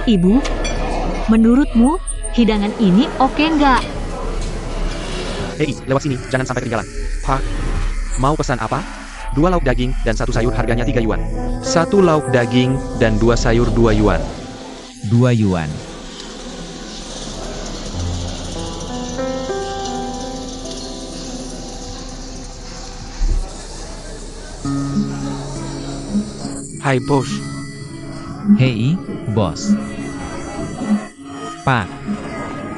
Ibu, menurutmu hidangan ini oke nggak? Hei, lewat sini, jangan sampai ketinggalan. Pak, mau pesan apa? 2 lauk daging dan 1 sayur harganya 3 yuan. 1 lauk daging dan 2 sayur 2 yuan. 2 yuan. Hai bos, Hei, bos. Pak,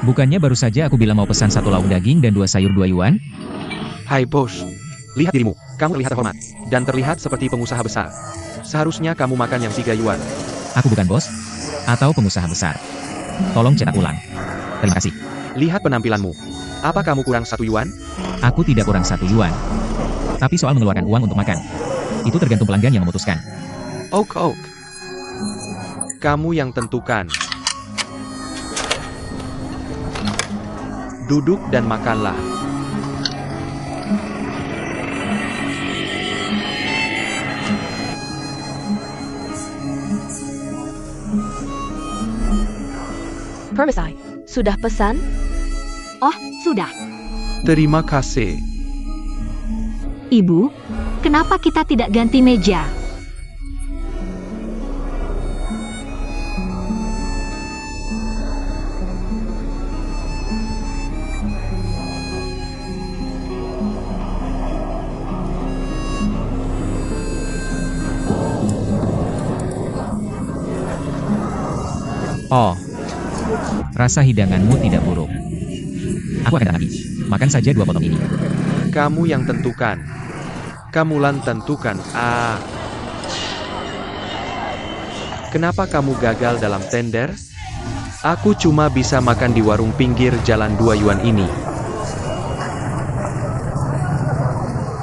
bukannya baru saja aku bilang mau pesan 1 lauk daging dan 2 sayur 2 yuan? hai bos. Lihat dirimu, kamu terlihat terhormat dan terlihat seperti pengusaha besar. Seharusnya kamu makan yang 3 yuan. Aku bukan bos atau pengusaha besar. Tolong cetak ulang. Terima kasih. Lihat penampilanmu. Apa kamu kurang 1 yuan? Aku tidak kurang 1 yuan. Tapi soal mengeluarkan uang untuk makan, itu tergantung pelanggan yang memutuskan. Ok. Kamu yang tentukan. Duduk dan makanlah. Permisi, sudah pesan? Oh, sudah. Terima kasih. Ibu, kenapa kita tidak ganti meja? Oh, rasa hidanganmu tidak buruk. Aku akan datang lagi. Makan saja 2 potong ini. Kamu yang tentukan. Kamulan tentukan. Kenapa kamu gagal dalam tender? Aku cuma bisa makan di warung pinggir jalan 2 yuan ini.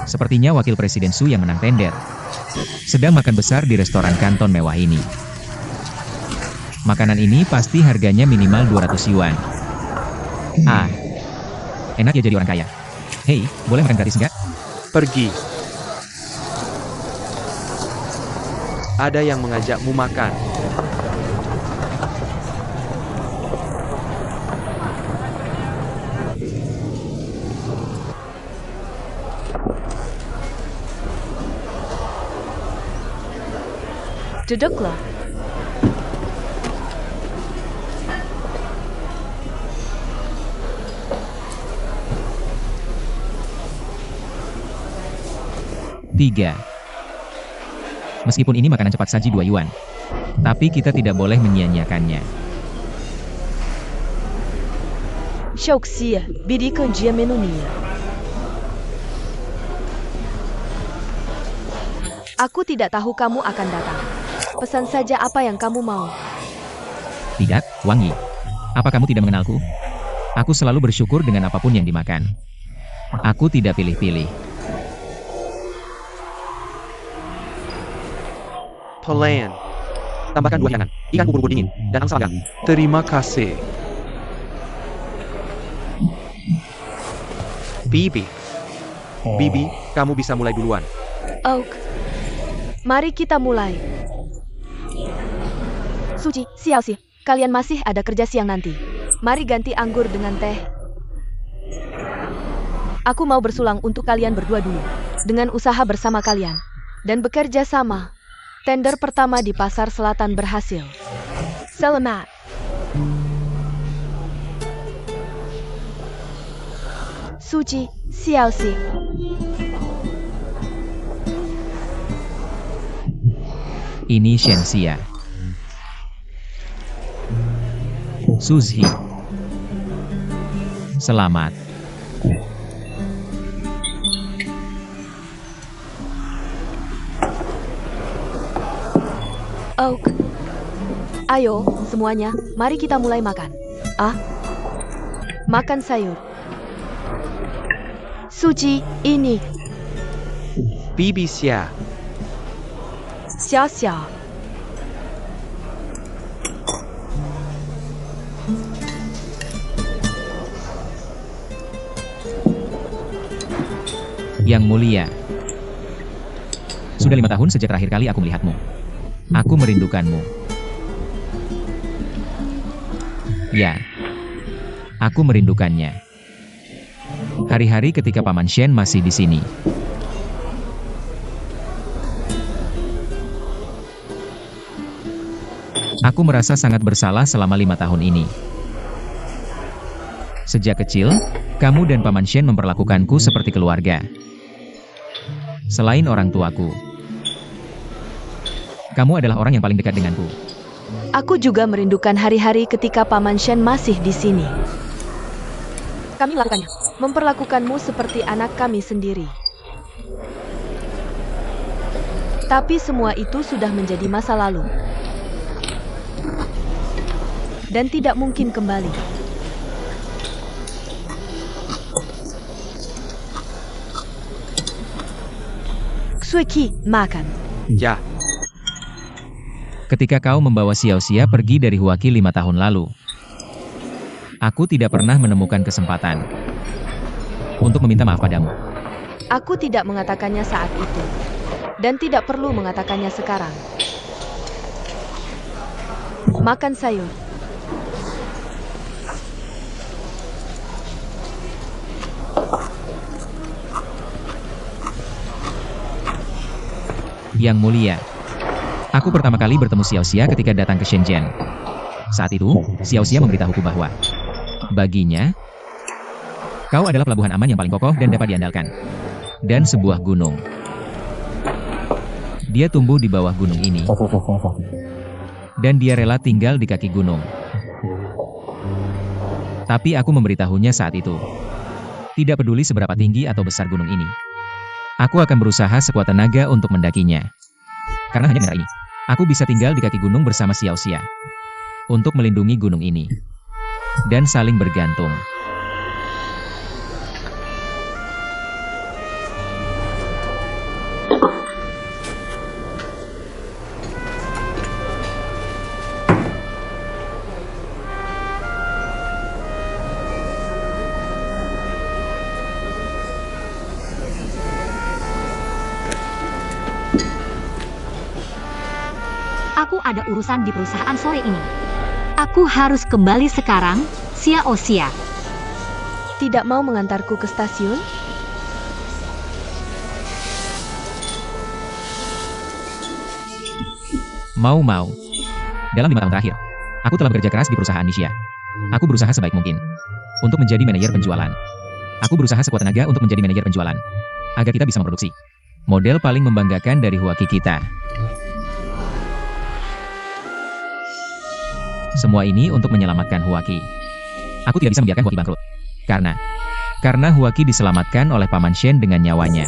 Sepertinya Wakil Presiden Su yang menang tender sedang makan besar di restoran kanton mewah ini. Makanan ini pasti harganya minimal 200 yuan. Enak ya jadi orang kaya. Hei, boleh makan gratis nggak? Pergi. Ada yang mengajakmu makan. Duduklah. Tiga. Meskipun ini makanan cepat saji 2 yuan, tapi kita tidak boleh menyia-nyiakannya. Shouxia, berikan dia menunya. Aku tidak tahu kamu akan datang. Pesan saja apa yang kamu mau. Tidak, Wangi. Apa kamu tidak mengenalku? Aku selalu bersyukur dengan apapun yang dimakan. Aku tidak pilih-pilih. Pelan. Tambahkan 2 hidangan, ikan bubur dingin, dan angsa panggang. Terima kasih. Bibi, kamu bisa mulai duluan. Oak. Mari kita mulai. Suci, Xiaoxi, kalian masih ada kerja siang nanti. Mari ganti anggur dengan teh. Aku mau bersulang untuk kalian berdua dulu. Dengan usaha bersama kalian. Dan bekerja sama. Tender pertama di Pasar Selatan berhasil. Selamat. Suci, Xiaoxi. Ini Shenxia. Suzhi. Selamat. Oak. Ayo, semuanya, mari kita mulai makan. Makan sayur. Suci, ini. Bibi Xia. Xia. Yang mulia. Sudah 5 tahun sejak terakhir kali aku melihatmu. Aku merindukanmu. Ya, aku merindukannya. Hari-hari ketika Paman Shen masih di sini. Aku merasa sangat bersalah selama 5 tahun ini. Sejak kecil, kamu dan Paman Shen memperlakukanku seperti keluarga. Selain orang tuaku, kamu adalah orang yang paling dekat denganku. Aku juga merindukan hari-hari ketika Paman Shen masih di sini. Kami melakukannya, memperlakukanmu seperti anak kami sendiri. Tapi semua itu sudah menjadi masa lalu. Dan tidak mungkin kembali. Sueki, makan. Ya, Ketika kau membawa Xiao Xia pergi dari Huaki 5 tahun lalu, aku tidak pernah menemukan kesempatan untuk meminta maaf padamu. Aku tidak mengatakannya saat itu. Dan tidak perlu mengatakannya sekarang. Makan sayur. Yang mulia, aku pertama kali bertemu Xiao Xia ketika datang ke Shenzhen. Saat itu, Xiao Xia memberitahuku bahwa baginya, kau adalah pelabuhan aman yang paling kokoh dan dapat diandalkan. Dan sebuah gunung. Dia tumbuh di bawah gunung ini. Dan dia rela tinggal di kaki gunung. Tapi aku memberitahunya saat itu. Tidak peduli seberapa tinggi atau besar gunung ini. Aku akan berusaha sekuat tenaga untuk mendakinya. Karena hanya dengan ini, aku bisa tinggal di kaki gunung bersama Xiao Xia. Untuk melindungi gunung ini. Dan saling bergantung. Aku ada urusan di perusahaan sore ini. Aku harus kembali sekarang, Xiao Xia. Tidak mau mengantarku ke stasiun? Mau. Dalam 5 tahun terakhir, aku telah bekerja keras di perusahaan Nishia. Aku berusaha sebaik mungkin untuk menjadi manajer penjualan. Aku berusaha sekuat tenaga untuk menjadi manajer penjualan. Agar kita bisa memproduksi model paling membanggakan dari Huaki kita. Semua ini untuk menyelamatkan Huaki. Aku tidak bisa membiarkan Huaki bangkrut. Karena Huaki diselamatkan oleh Paman Shen dengan nyawanya.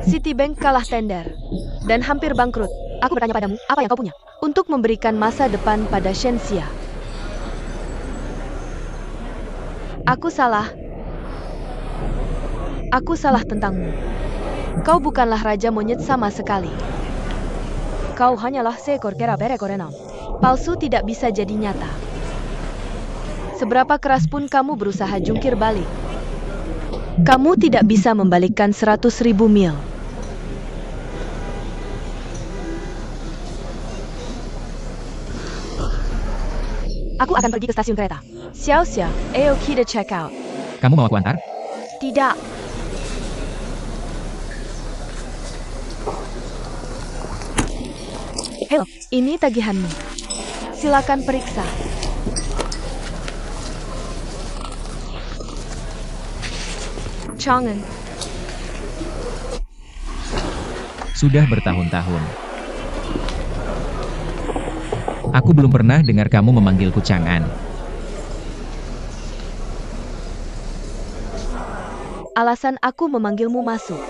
Citibank kalah tender dan hampir bangkrut. Aku bertanya padamu, apa yang kau punya untuk memberikan masa depan pada Shen Xia? Aku salah. Aku salah tentangmu. Kau bukanlah raja monyet sama sekali. Kau hanyalah seekor kera berekorenam. Palsu tidak bisa jadi nyata. Seberapa keras pun kamu berusaha jungkir balik, kamu tidak bisa membalikkan 100.000 mil. Aku akan pergi ke stasiun kereta. Xiao Xia, ayo kita check out. Kamu mau aku antar? Tidak. Halo, ini tagihanmu. Silakan periksa. Chang'en. Sudah bertahun-tahun. Aku belum pernah dengar kamu memanggilku Chang'an. Alasan aku memanggilmu masuk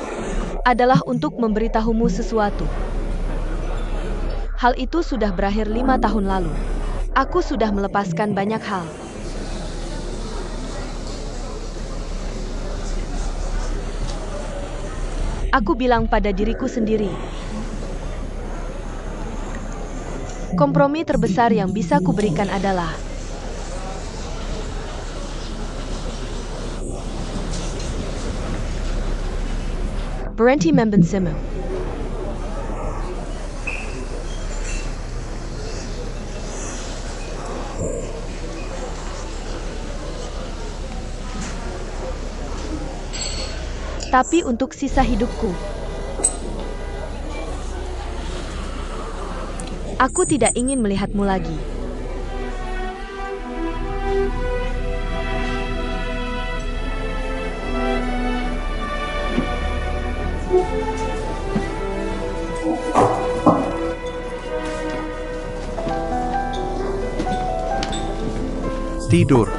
adalah untuk memberitahumu sesuatu. Hal itu sudah berakhir 5 tahun lalu. Aku sudah melepaskan banyak hal. Aku bilang pada diriku sendiri, kompromi terbesar yang bisa kuberikan adalah Berhenti membensimu. Tapi untuk sisa hidupku, aku tidak ingin melihatmu lagi. Tidur.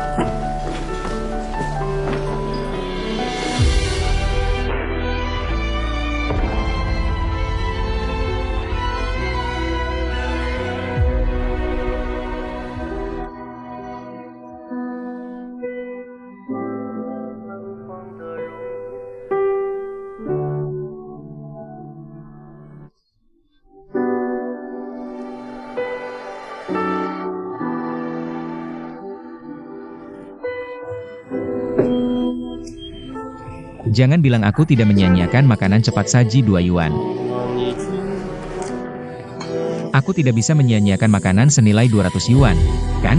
Jangan bilang aku tidak menyia-nyiakan makanan cepat saji 2 yuan. Aku tidak bisa menyia-nyiakan makanan senilai 200 yuan, kan?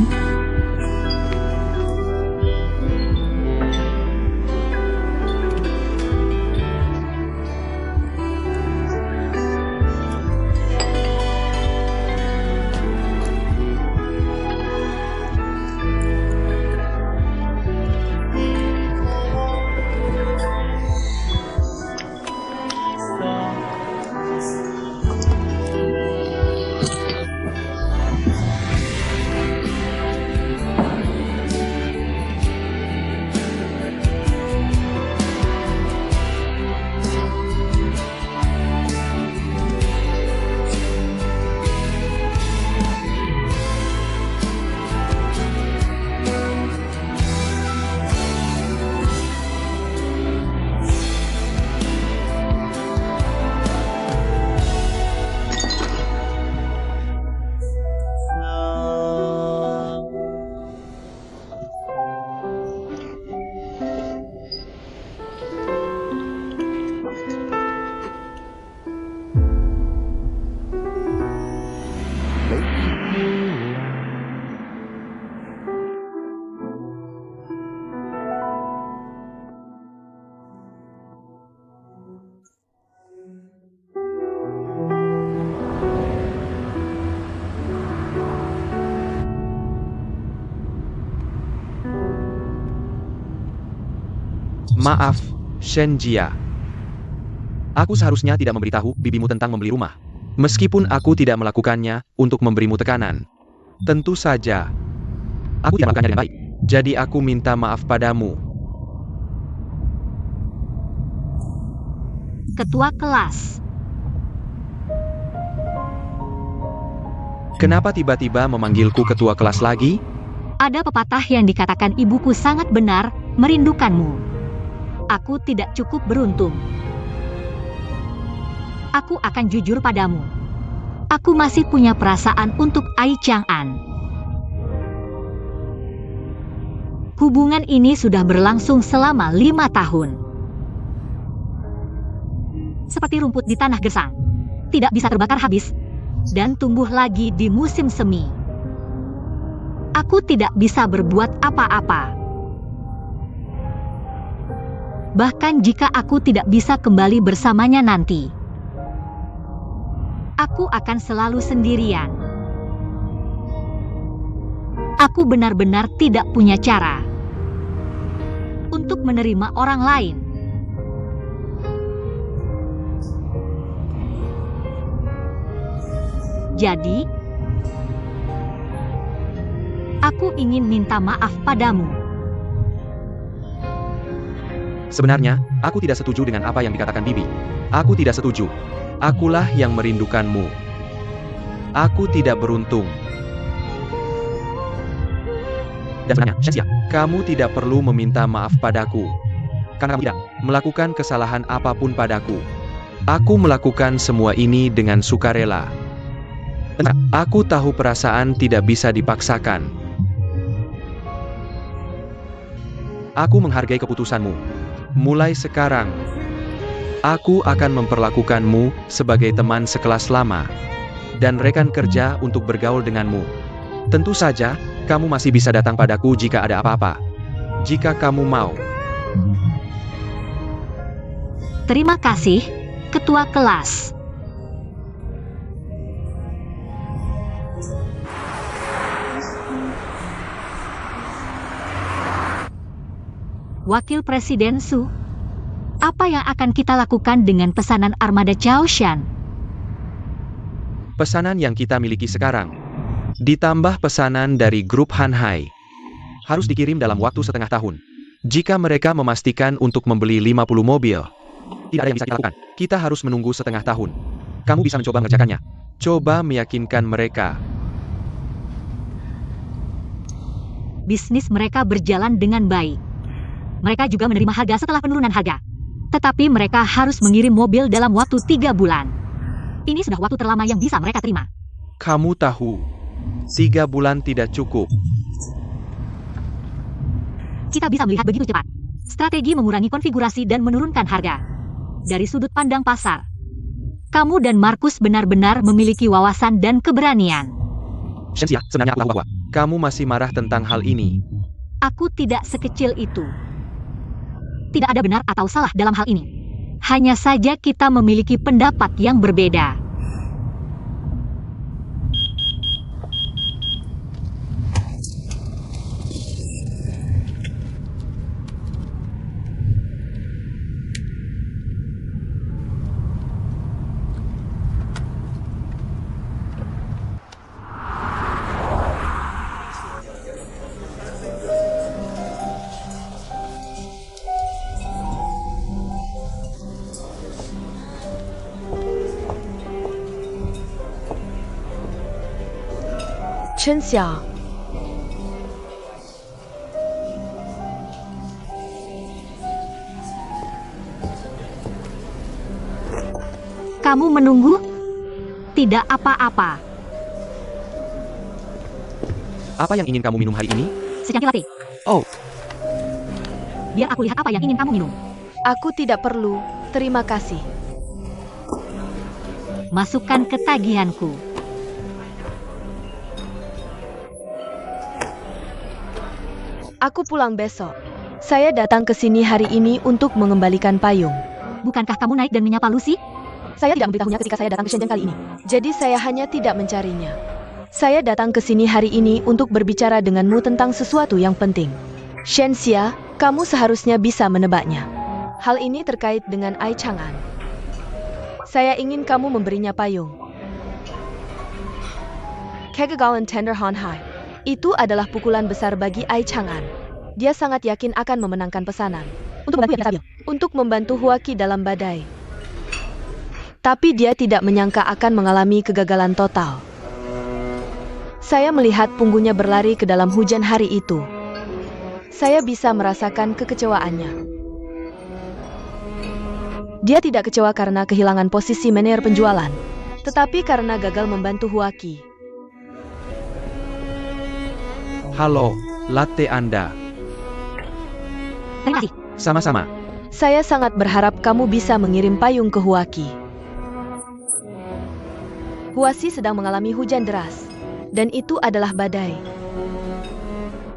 Maaf, Shen Jia. Aku seharusnya tidak memberitahu bibimu tentang membeli rumah. Meskipun aku tidak melakukannya untuk memberimu tekanan. Tentu saja, aku tidak melakukannya dengan baik. Jadi aku minta maaf padamu. Ketua kelas. Kenapa tiba-tiba memanggilku ketua kelas lagi? Ada pepatah yang dikatakan ibuku sangat benar, merindukanmu. Aku tidak cukup beruntung. Aku akan jujur padamu. Aku masih punya perasaan untuk Ai Chang'an. Hubungan ini sudah berlangsung selama 5 tahun. Seperti rumput di tanah gersang. Tidak bisa terbakar habis. Dan tumbuh lagi di musim semi. Aku tidak bisa berbuat apa-apa. Bahkan jika aku tidak bisa kembali bersamanya nanti, aku akan selalu sendirian. Aku benar-benar tidak punya cara untuk menerima orang lain. Jadi, aku ingin minta maaf padamu. Sebenarnya, aku tidak setuju dengan apa yang dikatakan Bibi. Aku tidak setuju. Akulah yang merindukanmu. Aku tidak beruntung. Dan sebenarnya, Shen Jia, kamu tidak perlu meminta maaf padaku. Karena kamu tidak melakukan kesalahan apapun padaku. Aku melakukan semua ini dengan sukarela. Aku tahu perasaan tidak bisa dipaksakan. Aku menghargai keputusanmu. Mulai sekarang, Aku akan memperlakukanmu sebagai teman sekelas lama dan rekan kerja untuk bergaul denganmu. Tentu saja, kamu masih bisa datang padaku jika ada apa-apa. Jika kamu mau. Terima kasih, Ketua Kelas. Wakil Presiden Su, apa yang akan kita lakukan dengan pesanan armada Chaoshan? Pesanan yang kita miliki sekarang, ditambah pesanan dari grup Hanhai, harus dikirim dalam waktu setengah tahun. Jika mereka memastikan untuk membeli 50 mobil, tidak ada yang bisa kita lakukan. Kita harus menunggu setengah tahun. Kamu bisa mencoba mengerjakannya. Coba meyakinkan mereka. Bisnis mereka berjalan dengan baik. Mereka juga menerima harga setelah penurunan harga. Tetapi mereka harus mengirim mobil dalam waktu 3 bulan. Ini sudah waktu terlama yang bisa mereka terima. Kamu tahu, 3 bulan tidak cukup. Kita bisa melihat begitu cepat. Strategi mengurangi konfigurasi dan menurunkan harga. Dari sudut pandang pasar, kamu dan Markus benar-benar memiliki wawasan dan keberanian. Shenxia, sebenarnya aku tahu bahwa kamu masih marah tentang hal ini. Aku tidak sekecil itu. Tidak ada benar atau salah dalam hal ini. Hanya saja kita memiliki pendapat yang berbeda. Chen Xia, Kamu menunggu? Tidak apa-apa. Apa yang ingin kamu minum hari ini? Secangkir latte. Oh, Biar aku lihat apa yang ingin kamu minum. aku tidak perlu, terima kasih. Masukkan ke tagihanku. Aku pulang besok. Saya datang ke sini hari ini untuk mengembalikan payung. Bukankah kamu naik dan menyapa Lucy? Saya tidak memberitahunya ketika saya datang ke Shenzhen kali ini. Jadi saya hanya tidak mencarinya. Saya datang ke sini hari ini untuk berbicara denganmu tentang sesuatu yang penting. Shenxia, kamu seharusnya bisa menebaknya. Hal ini terkait dengan Ai Chang'an. Saya ingin kamu memberinya payung. Kegagalan tender Hanhai. Itu adalah pukulan besar bagi Ai Chang'an. Dia sangat yakin akan memenangkan pesanan. Untuk membantu yang stabil. Untuk membantu Huaqi dalam badai. Tapi dia tidak menyangka akan mengalami kegagalan total. Saya melihat punggungnya berlari ke dalam hujan hari itu. Saya bisa merasakan kekecewaannya. Dia tidak kecewa karena kehilangan posisi manajer penjualan, tetapi karena gagal membantu Huaqi. halo, latte Anda. Terima kasih. Sama-sama. Saya sangat berharap kamu bisa mengirim payung ke Huaqi. Huasi sedang mengalami hujan deras, dan itu adalah badai.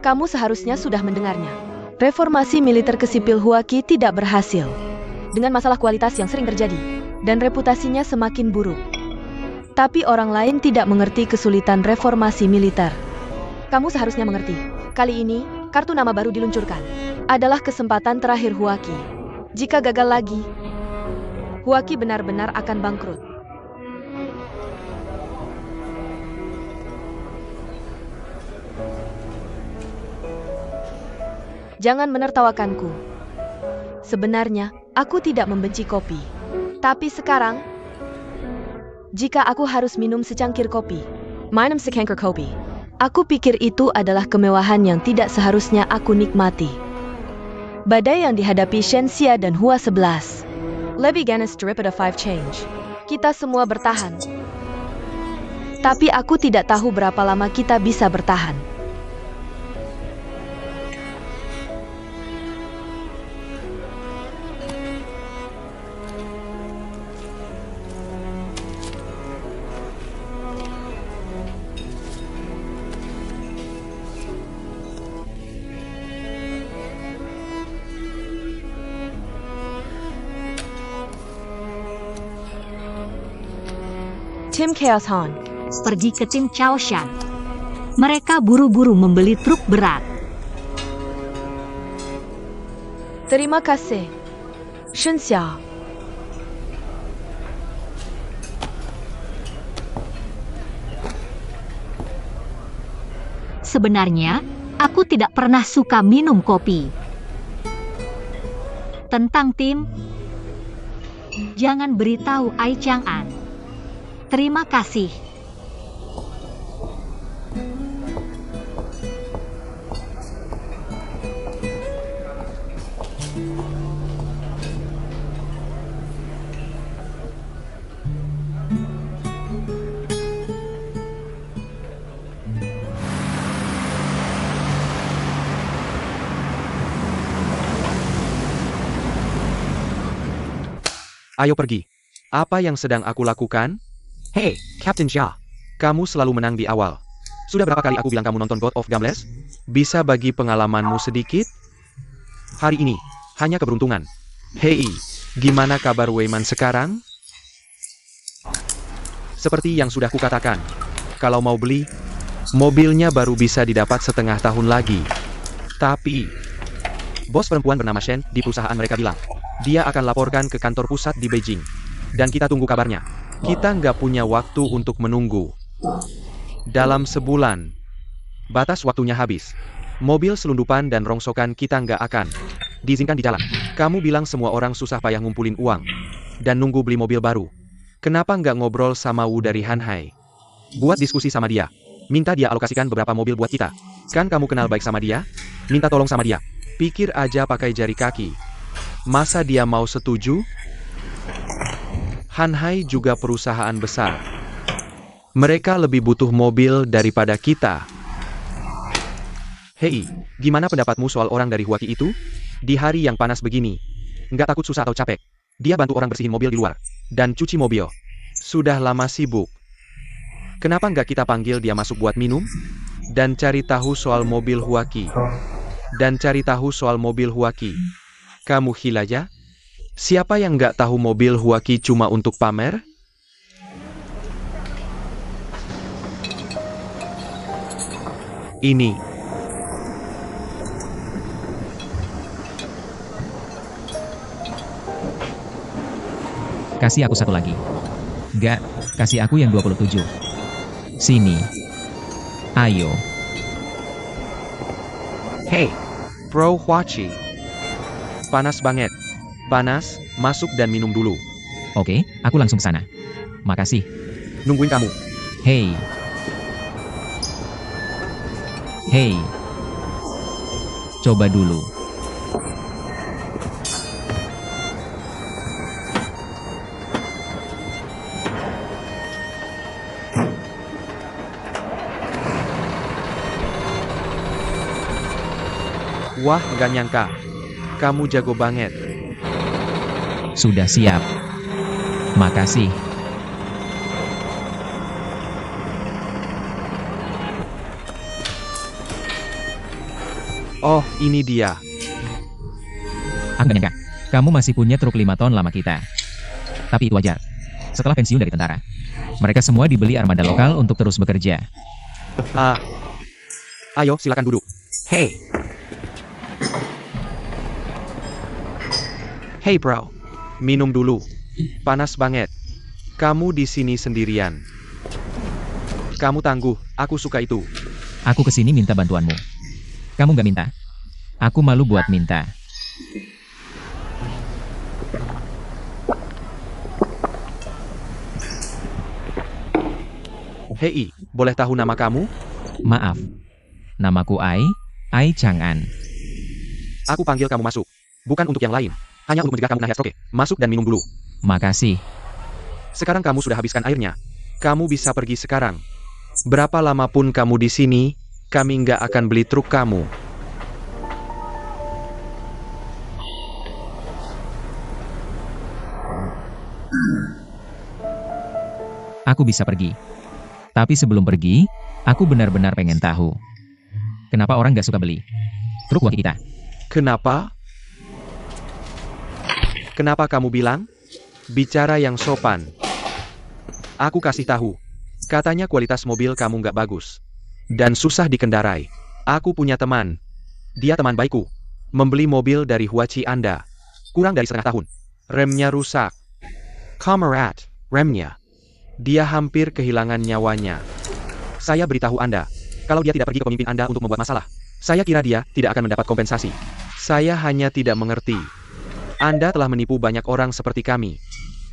Kamu seharusnya sudah mendengarnya. Reformasi militer ke sipil Huaqi tidak berhasil, dengan masalah kualitas yang sering terjadi, dan reputasinya semakin buruk. Tapi orang lain tidak mengerti kesulitan reformasi militer. Kamu seharusnya mengerti. Kali ini, kartu nama baru diluncurkan. Adalah kesempatan terakhir Huaqi. Jika gagal lagi, Huaqi benar-benar akan bangkrut. Jangan menertawakanku. Sebenarnya, aku tidak membenci kopi. Tapi sekarang, jika aku harus minum secangkir kopi, minum secangkir kopi, aku pikir itu adalah kemewahan yang tidak seharusnya aku nikmati. Badai yang dihadapi Shenxia dan Hua 11. Lebih ganas daripada 5 change. Kita semua bertahan. Tapi aku tidak tahu berapa lama kita bisa bertahan. Tim Chaos Han. Pergi ke tim Chaoshan. Mereka buru-buru membeli truk berat. Terima kasih. Shenxia. Sebenarnya, aku tidak pernah suka minum kopi. Tentang tim, jangan beritahu Ai Chang'an. Terima kasih. Ayo pergi. Apa yang sedang aku lakukan? Hey, Captain Xia. Kamu selalu menang di awal. Sudah berapa kali aku bilang kamu nonton God of Gambles? Bisa bagi pengalamanmu sedikit? Hari ini, hanya keberuntungan. Hei, gimana kabar Weiman sekarang? Seperti yang sudah kukatakan, kalau mau beli, mobilnya baru bisa didapat setengah tahun lagi. Tapi, bos perempuan bernama Shen di perusahaan mereka bilang, dia akan laporkan ke kantor pusat di Beijing. Dan kita tunggu kabarnya. Kita nggak punya waktu untuk menunggu. Dalam sebulan, batas waktunya habis. Mobil selundupan dan rongsokan kita nggak akan diizinkan di jalan. Kamu bilang semua orang susah payah ngumpulin uang dan nunggu beli mobil baru. Kenapa nggak ngobrol sama Wu dari Hanhai? Buat diskusi sama dia. Minta dia alokasikan beberapa mobil buat kita. Kan kamu kenal baik sama dia? Minta tolong sama dia. Pikir aja pakai jari kaki. Masa dia mau setuju? Hanhai juga perusahaan besar. Mereka lebih butuh mobil daripada kita. Hei, gimana pendapatmu soal orang dari Huaki itu? Di hari yang panas begini, nggak takut susah atau capek. Dia bantu orang bersihin mobil di luar, dan cuci mobil. Sudah lama sibuk. Kenapa nggak kita panggil dia masuk buat minum? Dan cari tahu soal mobil Huaki. Kamu Hilaya? Siapa yang nggak tahu mobil Huaki cuma untuk pamer? Ini. Kasih aku satu lagi. Gak, kasih aku yang 27. Sini. Ayo. Hey, Bro Huachi. Panas banget. Panas, masuk dan minum dulu. Oke, aku langsung ke sana. Makasih. Nungguin kamu. Hei. Hei. Coba dulu. Wah, nggak nyangka. Kamu jago banget. Sudah siap. Makasih. Oh, ini dia. Aku gak nyangka. Kamu masih punya truk 5 ton lama kita. Tapi itu wajar. Setelah pensiun dari tentara, mereka semua dibeli armada lokal untuk terus bekerja. Ayo, silakan duduk. Hey. Hey bro, minum dulu. Panas banget. Kamu di sini sendirian. Kamu tangguh, aku suka itu. Aku kesini minta bantuanmu. Kamu gak minta. Aku malu buat minta. Hei, boleh tahu nama kamu? Maaf. Namaku Ai Chang'an. Aku panggil kamu masuk. Bukan untuk yang lain. Hanya untuk mencegah kamu kena stroke. Masuk dan minum dulu. Makasih. Sekarang kamu sudah habiskan airnya. Kamu bisa pergi sekarang. Berapa lama pun kamu di sini, kami nggak akan beli truk kamu. Aku bisa pergi. Tapi sebelum pergi, aku benar-benar pengen tahu. Kenapa orang gak suka beli truk Huaki kita? Kenapa? Kenapa kamu bilang? Bicara yang sopan. Aku kasih tahu. Katanya kualitas mobil kamu nggak bagus. Dan susah dikendarai. Aku punya teman. Dia teman baikku. Membeli mobil dari Huachi Anda. Kurang dari setengah tahun. Remnya rusak. Kamerad, remnya. Dia hampir kehilangan nyawanya. Saya beritahu Anda. Kalau dia tidak pergi ke pemimpin Anda untuk membuat masalah, saya kira dia tidak akan mendapat kompensasi. Saya hanya tidak mengerti. Anda telah menipu banyak orang seperti kami.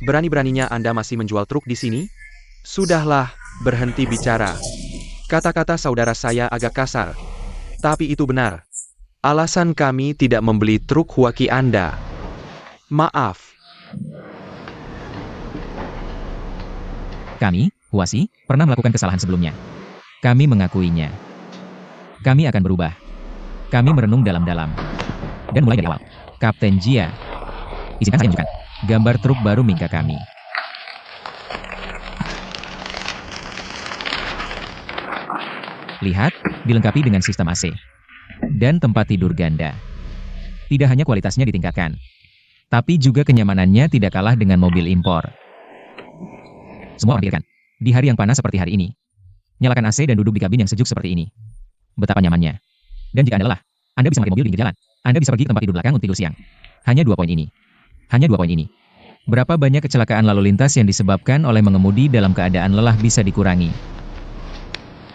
Berani-beraninya Anda masih menjual truk di sini? Sudahlah, berhenti bicara. Kata-kata saudara saya agak kasar. Tapi itu benar. Alasan kami tidak membeli truk Huaki Anda. Maaf. Kami, Huasi, pernah melakukan kesalahan sebelumnya. Kami mengakuinya. Kami akan berubah. Kami merenung dalam-dalam. Dan mulai dari awal. Kapten Jia. Izinkan saya menunjukkan gambar truk baru Mingka kami. Lihat, dilengkapi dengan sistem AC. Dan tempat tidur ganda. Tidak hanya kualitasnya ditingkatkan, tapi juga kenyamanannya tidak kalah dengan mobil impor. Semua orang pikirkan, di hari yang panas seperti hari ini, nyalakan AC dan duduk di kabin yang sejuk seperti ini. Betapa nyamannya. Dan jika Anda lelah, Anda bisa memakai mobil di pinggir jalan. Anda bisa pergi ke tempat tidur belakang untuk tidur siang. Hanya 2 poin ini. Hanya 2 poin ini. Berapa banyak kecelakaan lalu lintas yang disebabkan oleh mengemudi dalam keadaan lelah bisa dikurangi.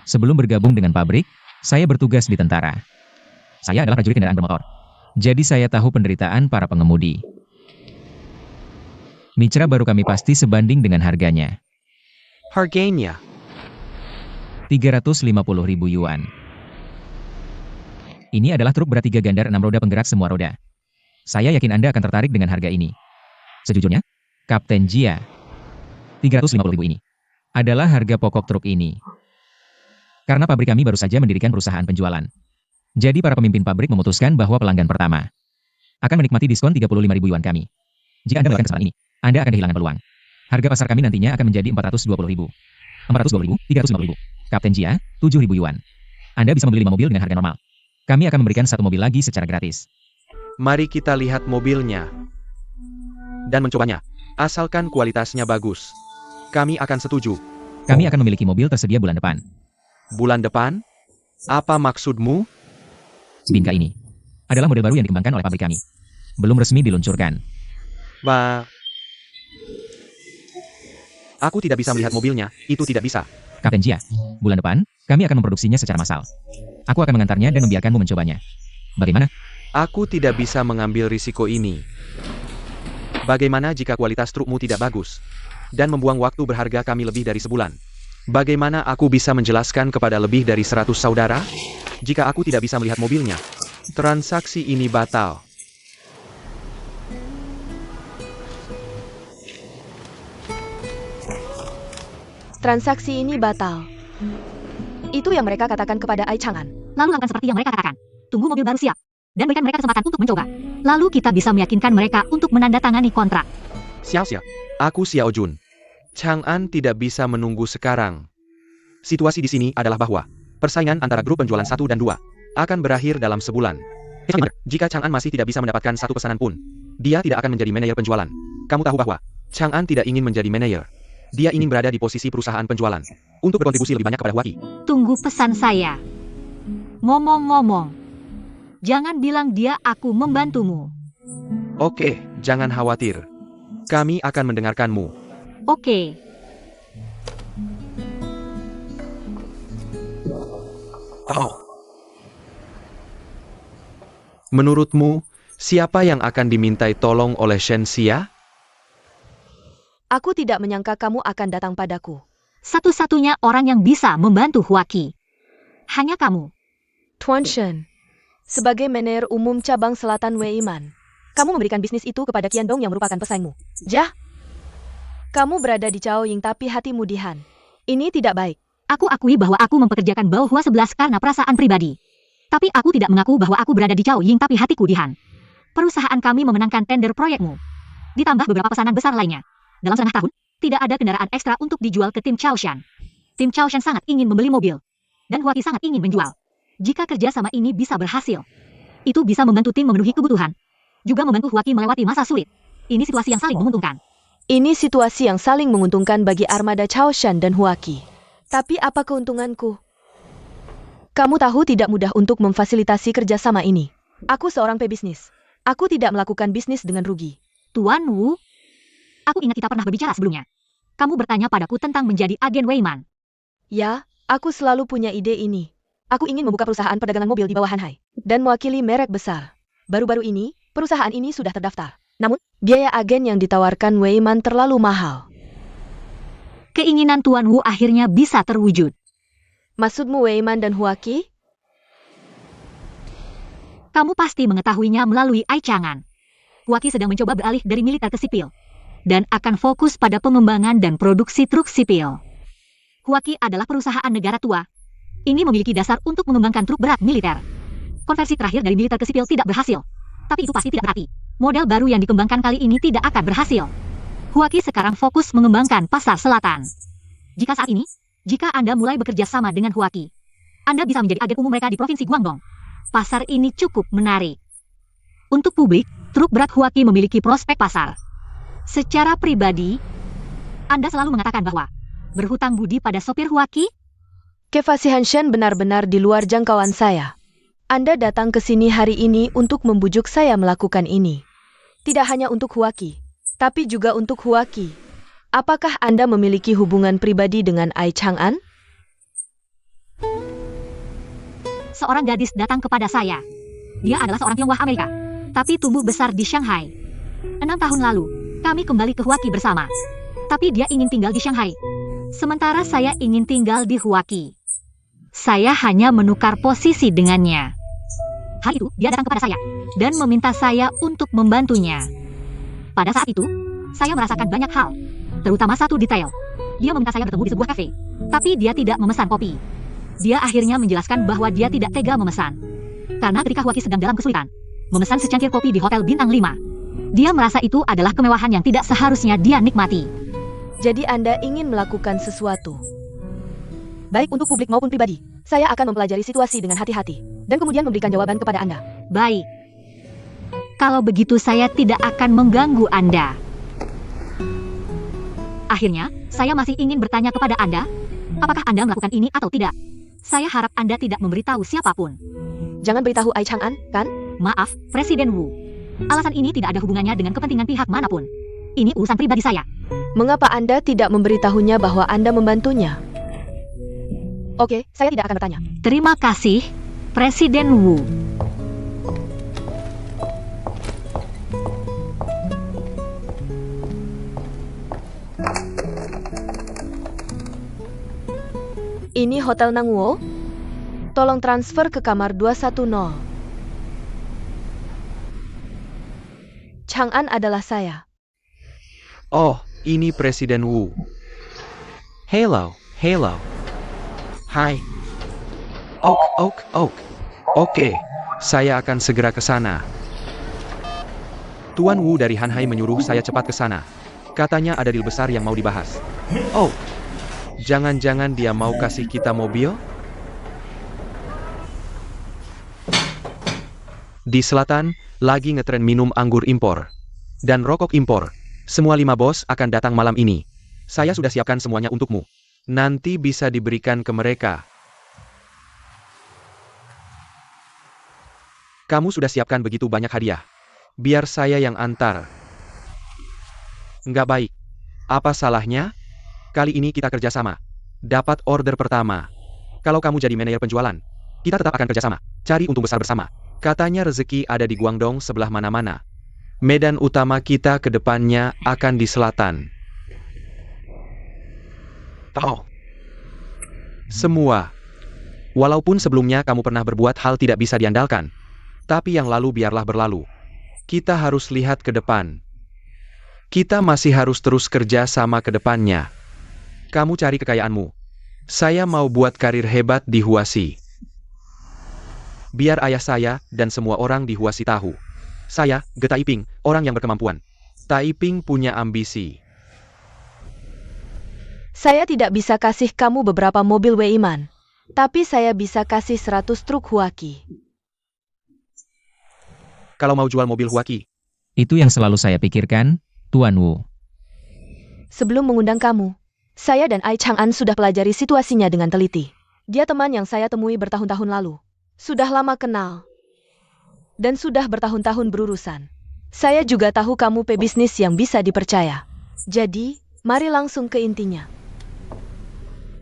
Sebelum bergabung dengan pabrik, saya bertugas di tentara. Saya adalah prajurit kendaraan bermotor. Jadi saya tahu penderitaan para pengemudi. Micra baru kami pasti sebanding dengan harganya. Harganya. 350.000 yuan. Ini adalah truk berat 3 gandar 6 roda penggerak semua roda. Saya yakin Anda akan tertarik dengan harga ini. Sejujurnya, Kapten Jia, 350.000 ini adalah harga pokok truk ini. Karena pabrik kami baru saja mendirikan perusahaan penjualan. Jadi para pemimpin pabrik memutuskan bahwa pelanggan pertama akan menikmati diskon 35.000 yuan kami. Jika Anda melakukan kesalahan ini, Anda akan kehilangan peluang. Harga pasar kami nantinya akan menjadi 420.000. 420.000, 350.000. Kapten Jia, 7.000 yuan. Anda bisa membeli 5 mobil dengan harga normal. Kami akan memberikan 1 mobil lagi secara gratis. Mari kita lihat mobilnya. Dan mencobanya. Asalkan kualitasnya bagus. Kami akan setuju. Kami akan memiliki mobil tersedia bulan depan. Bulan depan? Apa maksudmu? Bingka ini adalah model baru yang dikembangkan oleh pabrik kami. Belum resmi diluncurkan. Aku tidak bisa melihat mobilnya, itu tidak bisa. Kapten Jia, bulan depan, kami akan memproduksinya secara massal. Aku akan mengantarnya dan membiarkanmu mencobanya. Bagaimana? Aku tidak bisa mengambil risiko ini. Bagaimana jika kualitas trukmu tidak bagus? Dan membuang waktu berharga kami lebih dari sebulan. Bagaimana aku bisa menjelaskan kepada lebih dari 100 saudara? Jika aku tidak bisa melihat mobilnya, transaksi ini batal. Transaksi ini batal. Itu yang mereka katakan kepada Ai Chang'an. Lalu lakukan seperti yang mereka katakan. Tunggu mobil baru siap. Dan berikan mereka kesempatan untuk mencoba. Lalu kita bisa meyakinkan mereka untuk menandatangani kontrak. Siap. Aku Xiao Jun. Chang'an tidak bisa menunggu sekarang. Situasi di sini adalah bahwa persaingan antara grup penjualan 1 dan 2 akan berakhir dalam sebulan. Jika Chang'an masih tidak bisa mendapatkan satu pesanan pun, dia tidak akan menjadi manajer penjualan. Kamu tahu bahwa Chang'an tidak ingin menjadi manajer. Dia ingin berada di posisi perusahaan penjualan untuk berkontribusi lebih banyak kepada Huaki. Tunggu pesan saya. Ngomong-ngomong. Jangan bilang dia aku membantumu. Oke, jangan khawatir. Kami akan mendengarkanmu. Oke. Menurutmu, siapa yang akan dimintai tolong oleh Shen Xia? Aku tidak menyangka kamu akan datang padaku. Satu-satunya orang yang bisa membantu Huaki. Hanya kamu. Tuan Shen, sebagai manajer umum cabang selatan Weiman, kamu memberikan bisnis itu kepada Qiandong yang merupakan pesaingmu. Jah, kamu berada di Chaoying tapi hatimu di Han. Ini tidak baik. Aku akui bahwa aku mempekerjakan Bao Hua 11 karena perasaan pribadi. Tapi aku tidak mengaku bahwa aku berada di Chaoying tapi hatiku di Han. Perusahaan kami memenangkan tender proyekmu. Ditambah beberapa pesanan besar lainnya. Dalam setengah tahun, tidak ada kendaraan ekstra untuk dijual ke tim Chaoshan. Tim Chaoshan sangat ingin membeli mobil. Dan Huaki sangat ingin menjual. Jika kerjasama ini bisa berhasil, itu bisa membantu tim memenuhi kebutuhan. Juga membantu Huaki melewati masa sulit. Ini situasi yang saling menguntungkan. Ini situasi yang saling menguntungkan bagi armada Chaoshan dan Huaki. Tapi apa keuntunganku? Kamu tahu tidak mudah untuk memfasilitasi kerjasama ini. Aku seorang pebisnis. Aku tidak melakukan bisnis dengan rugi. Tuan Wu, aku ingat kita pernah berbicara sebelumnya. Kamu bertanya padaku tentang menjadi agen Weiman. Ya, aku selalu punya ide ini. Aku ingin membuka perusahaan perdagangan mobil di bawah Hanhai dan mewakili merek besar. Baru-baru ini, perusahaan ini sudah terdaftar. Namun, biaya agen yang ditawarkan Weiman terlalu mahal. Keinginan Tuan Wu akhirnya bisa terwujud. Maksudmu Weiman dan Huaki? Kamu pasti mengetahuinya melalui Ai Chang'an. Huaki sedang mencoba beralih dari militer ke sipil dan akan fokus pada pengembangan dan produksi truk sipil. Huaki adalah perusahaan negara tua. Ini memiliki dasar untuk mengembangkan truk berat militer. Konversi terakhir dari militer ke sipil tidak berhasil. Tapi itu pasti tidak berarti model baru yang dikembangkan kali ini tidak akan berhasil. Huaki sekarang fokus mengembangkan pasar selatan. Jika saat ini, jika Anda mulai bekerja sama dengan Huaki, Anda bisa menjadi agen umum mereka di Provinsi Guangdong. Pasar ini cukup menarik. Untuk publik, truk berat Huaki memiliki prospek pasar. Secara pribadi, Anda selalu mengatakan bahwa berhutang budi pada sopir Huaki. Kefasihan Shen benar-benar di luar jangkauan saya. Anda datang ke sini hari ini untuk membujuk saya melakukan ini. Tidak hanya untuk Huaki, tapi juga untuk Huaki. Apakah Anda memiliki hubungan pribadi dengan Ai Chang'an? Seorang gadis datang kepada saya. Dia adalah seorang Tionghoa Amerika, tapi tumbuh besar di Shanghai. 6 tahun lalu, kami kembali ke Huaki bersama. Tapi dia ingin tinggal di Shanghai. Sementara saya ingin tinggal di Huaki. Saya hanya menukar posisi dengannya. Hari itu, dia datang kepada saya dan meminta saya untuk membantunya. Pada saat itu, saya merasakan banyak hal, terutama satu detail. Dia meminta saya bertemu di sebuah kafe, tapi dia tidak memesan kopi. Dia akhirnya menjelaskan bahwa dia tidak tega memesan. Karena ketika Huaki sedang dalam kesulitan, memesan secangkir kopi di Hotel Bintang 5. Dia merasa itu adalah kemewahan yang tidak seharusnya dia nikmati. Jadi Anda ingin melakukan sesuatu. Baik untuk publik maupun pribadi, saya akan mempelajari situasi dengan hati-hati, dan kemudian memberikan jawaban kepada Anda. Baik. Kalau begitu saya tidak akan mengganggu Anda. Akhirnya, saya masih ingin bertanya kepada Anda, apakah Anda melakukan ini atau tidak? Saya harap Anda tidak memberitahu siapapun. Jangan beritahu Ai Chang'an, kan? Maaf, Presiden Wu. Alasan ini tidak ada hubungannya dengan kepentingan pihak manapun. Ini urusan pribadi saya. Mengapa Anda tidak memberitahunya bahwa Anda membantunya? Oke, saya tidak akan bertanya. Terima kasih, Presiden Wu. Ini Hotel Nangwo? Tolong transfer ke kamar 210. Chang'an adalah saya. Oh, ini Presiden Wu. Hello. Hai. Oke, saya akan segera ke sana. Tuan Wu dari Hanhai menyuruh saya cepat ke sana. Katanya ada deal besar yang mau dibahas. Oh, jangan-jangan dia mau kasih kita mobil? Di selatan, lagi ngetren minum anggur impor dan rokok impor. Semua 5 bos akan datang malam ini. Saya sudah siapkan semuanya untukmu. Nanti bisa diberikan ke mereka. Kamu sudah siapkan begitu banyak hadiah. Biar saya yang antar. Nggak baik. Apa salahnya? Kali ini kita kerjasama. Dapat order pertama. Kalau kamu jadi manajer penjualan, kita tetap akan kerjasama. Cari untung besar bersama. Katanya rezeki ada di Guangdong sebelah mana-mana. Medan utama kita ke depannya akan di selatan. Tahu. Semua. Walaupun sebelumnya kamu pernah berbuat hal tidak bisa diandalkan. Tapi yang lalu biarlah berlalu. Kita harus lihat ke depan. Kita masih harus terus kerja sama ke depannya. Kamu cari kekayaanmu. Saya mau buat karir hebat di Huasi. Biar ayah saya dan semua orang di Huasi tahu. Saya, Ge Taiping, orang yang berkemampuan. Taiping punya ambisi. Saya tidak bisa kasih kamu beberapa mobil Weiman, tapi saya bisa kasih 100 truk Huaki. Kalau mau jual mobil Huaki, Itu yang selalu saya pikirkan, Tuan Wu. Sebelum mengundang kamu, saya dan Ai Chang'an sudah pelajari situasinya dengan teliti. Dia teman yang saya temui bertahun-tahun lalu. Sudah lama kenal. Dan sudah bertahun-tahun berurusan. Saya juga tahu kamu pebisnis yang bisa dipercaya. Jadi, mari langsung ke intinya.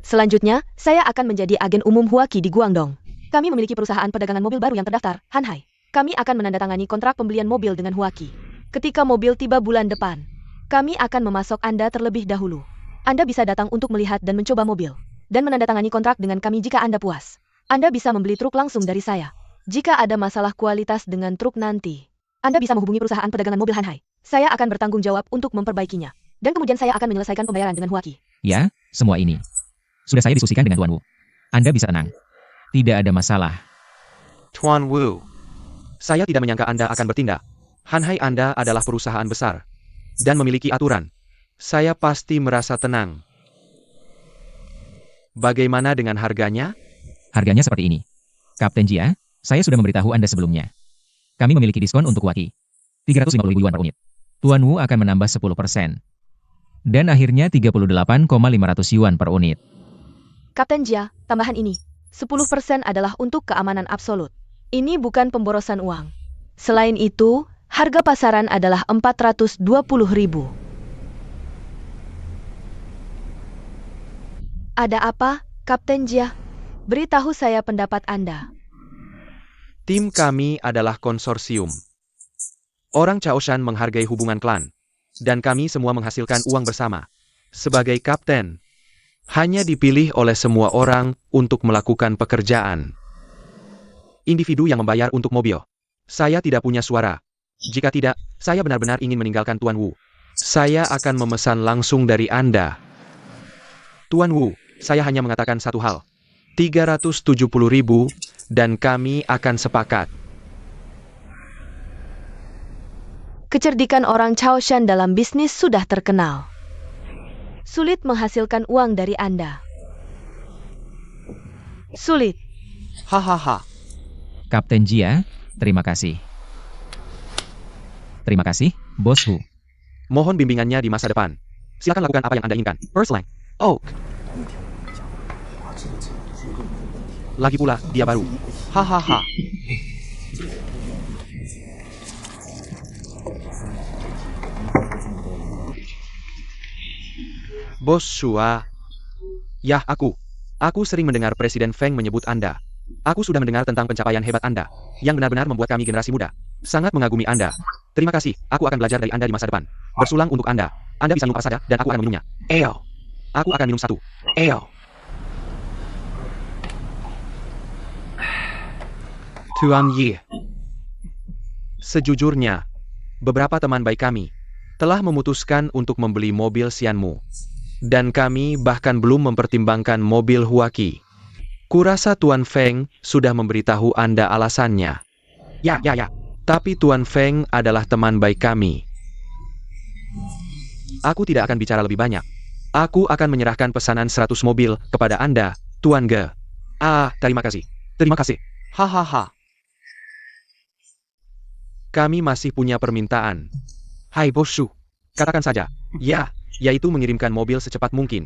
Selanjutnya, saya akan menjadi agen umum Huaki di Guangdong. Kami memiliki perusahaan perdagangan mobil baru yang terdaftar, Hanhai. Kami akan menandatangani kontrak pembelian mobil dengan Huaki. Ketika mobil tiba bulan depan, kami akan memasok Anda terlebih dahulu. Anda bisa datang untuk melihat dan mencoba mobil, dan menandatangani kontrak dengan kami jika Anda puas. Anda bisa membeli truk langsung dari saya. Jika ada masalah kualitas dengan truk nanti, Anda bisa menghubungi perusahaan perdagangan mobil Hanhai. Saya akan bertanggung jawab untuk memperbaikinya. Dan kemudian saya akan menyelesaikan pembayaran dengan Huaki. Ya, semua ini sudah saya diskusikan dengan Tuan Wu. Anda bisa tenang. Tidak ada masalah. Tuan Wu, saya tidak menyangka Anda akan bertindak. Hanhai Anda adalah perusahaan besar dan memiliki aturan. Saya pasti merasa tenang. Bagaimana dengan harganya? Harganya seperti ini. Kapten Jia, saya sudah memberitahu Anda sebelumnya. Kami memiliki diskon untuk Huaki. 350.000 yuan per unit. Tuan Wu akan menambah 10%. Dan akhirnya 38,500 yuan per unit. Kapten Jia, tambahan ini. 10% adalah untuk keamanan absolut. Ini bukan pemborosan uang. Selain itu, harga pasaran adalah 420.000. Ada apa, Kapten Jia? Beritahu saya pendapat Anda. Tim kami adalah konsorsium. Orang Chaoshan menghargai hubungan klan. Dan kami semua menghasilkan uang bersama. Sebagai kapten, hanya dipilih oleh semua orang untuk melakukan pekerjaan. Individu yang membayar untuk mobil. Saya tidak punya suara. Jika tidak, saya benar-benar ingin meninggalkan Tuan Wu. Saya akan memesan langsung dari Anda. Tuan Wu, saya hanya mengatakan satu hal. 370.000 dan kami akan sepakat. Kecerdikan orang Chaoshan dalam bisnis sudah terkenal. Sulit menghasilkan uang dari Anda. Sulit. Hahaha. Kapten Jia, terima kasih. Terima kasih, Bos Hu. Mohon bimbingannya di masa depan. Silakan lakukan apa yang Anda inginkan. Earthlang. Oak. Lagi pula, dia baru. Hahaha. Bos Shua. Yah, aku. Aku sering mendengar Presiden Feng menyebut Anda. Aku sudah mendengar tentang pencapaian hebat Anda, yang benar-benar membuat kami generasi muda sangat mengagumi Anda. Terima kasih, aku akan belajar dari Anda di masa depan. Bersulang untuk Anda. Anda bisa minum apa saja, dan aku akan meminumnya. Ale. Aku akan minum satu. Ale. Tuan Yi. Sejujurnya, beberapa teman baik kami telah memutuskan untuk membeli mobil Xianmu. Dan kami bahkan belum mempertimbangkan mobil Huaki. Kurasa Tuan Feng sudah memberitahu Anda alasannya. Ya. Tapi Tuan Feng adalah teman baik kami. Aku tidak akan bicara lebih banyak. Aku akan menyerahkan pesanan 100 mobil kepada Anda, Tuan Ge. Terima kasih. Terima kasih. Hahaha. Kami masih punya permintaan. Hai Bos Shu. Katakan saja. Ya, yaitu mengirimkan mobil secepat mungkin.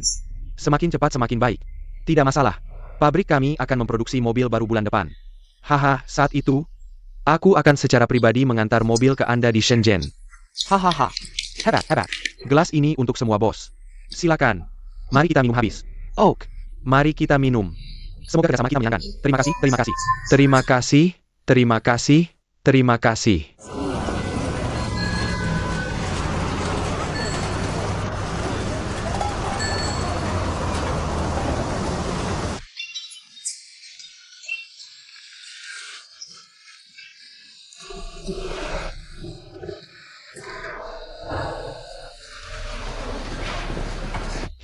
Semakin cepat semakin baik. Tidak masalah. Pabrik kami akan memproduksi mobil baru bulan depan. Saat itu, aku akan secara pribadi mengantar mobil ke Anda di Shenzhen. Hahaha. Hebat. Gelas ini untuk semua bos. Silakan. Mari kita minum habis. Oak. Mari kita minum. Semoga kerjasama kita menyenangkan. Terima kasih. Terima kasih. Terima kasih. Terima kasih.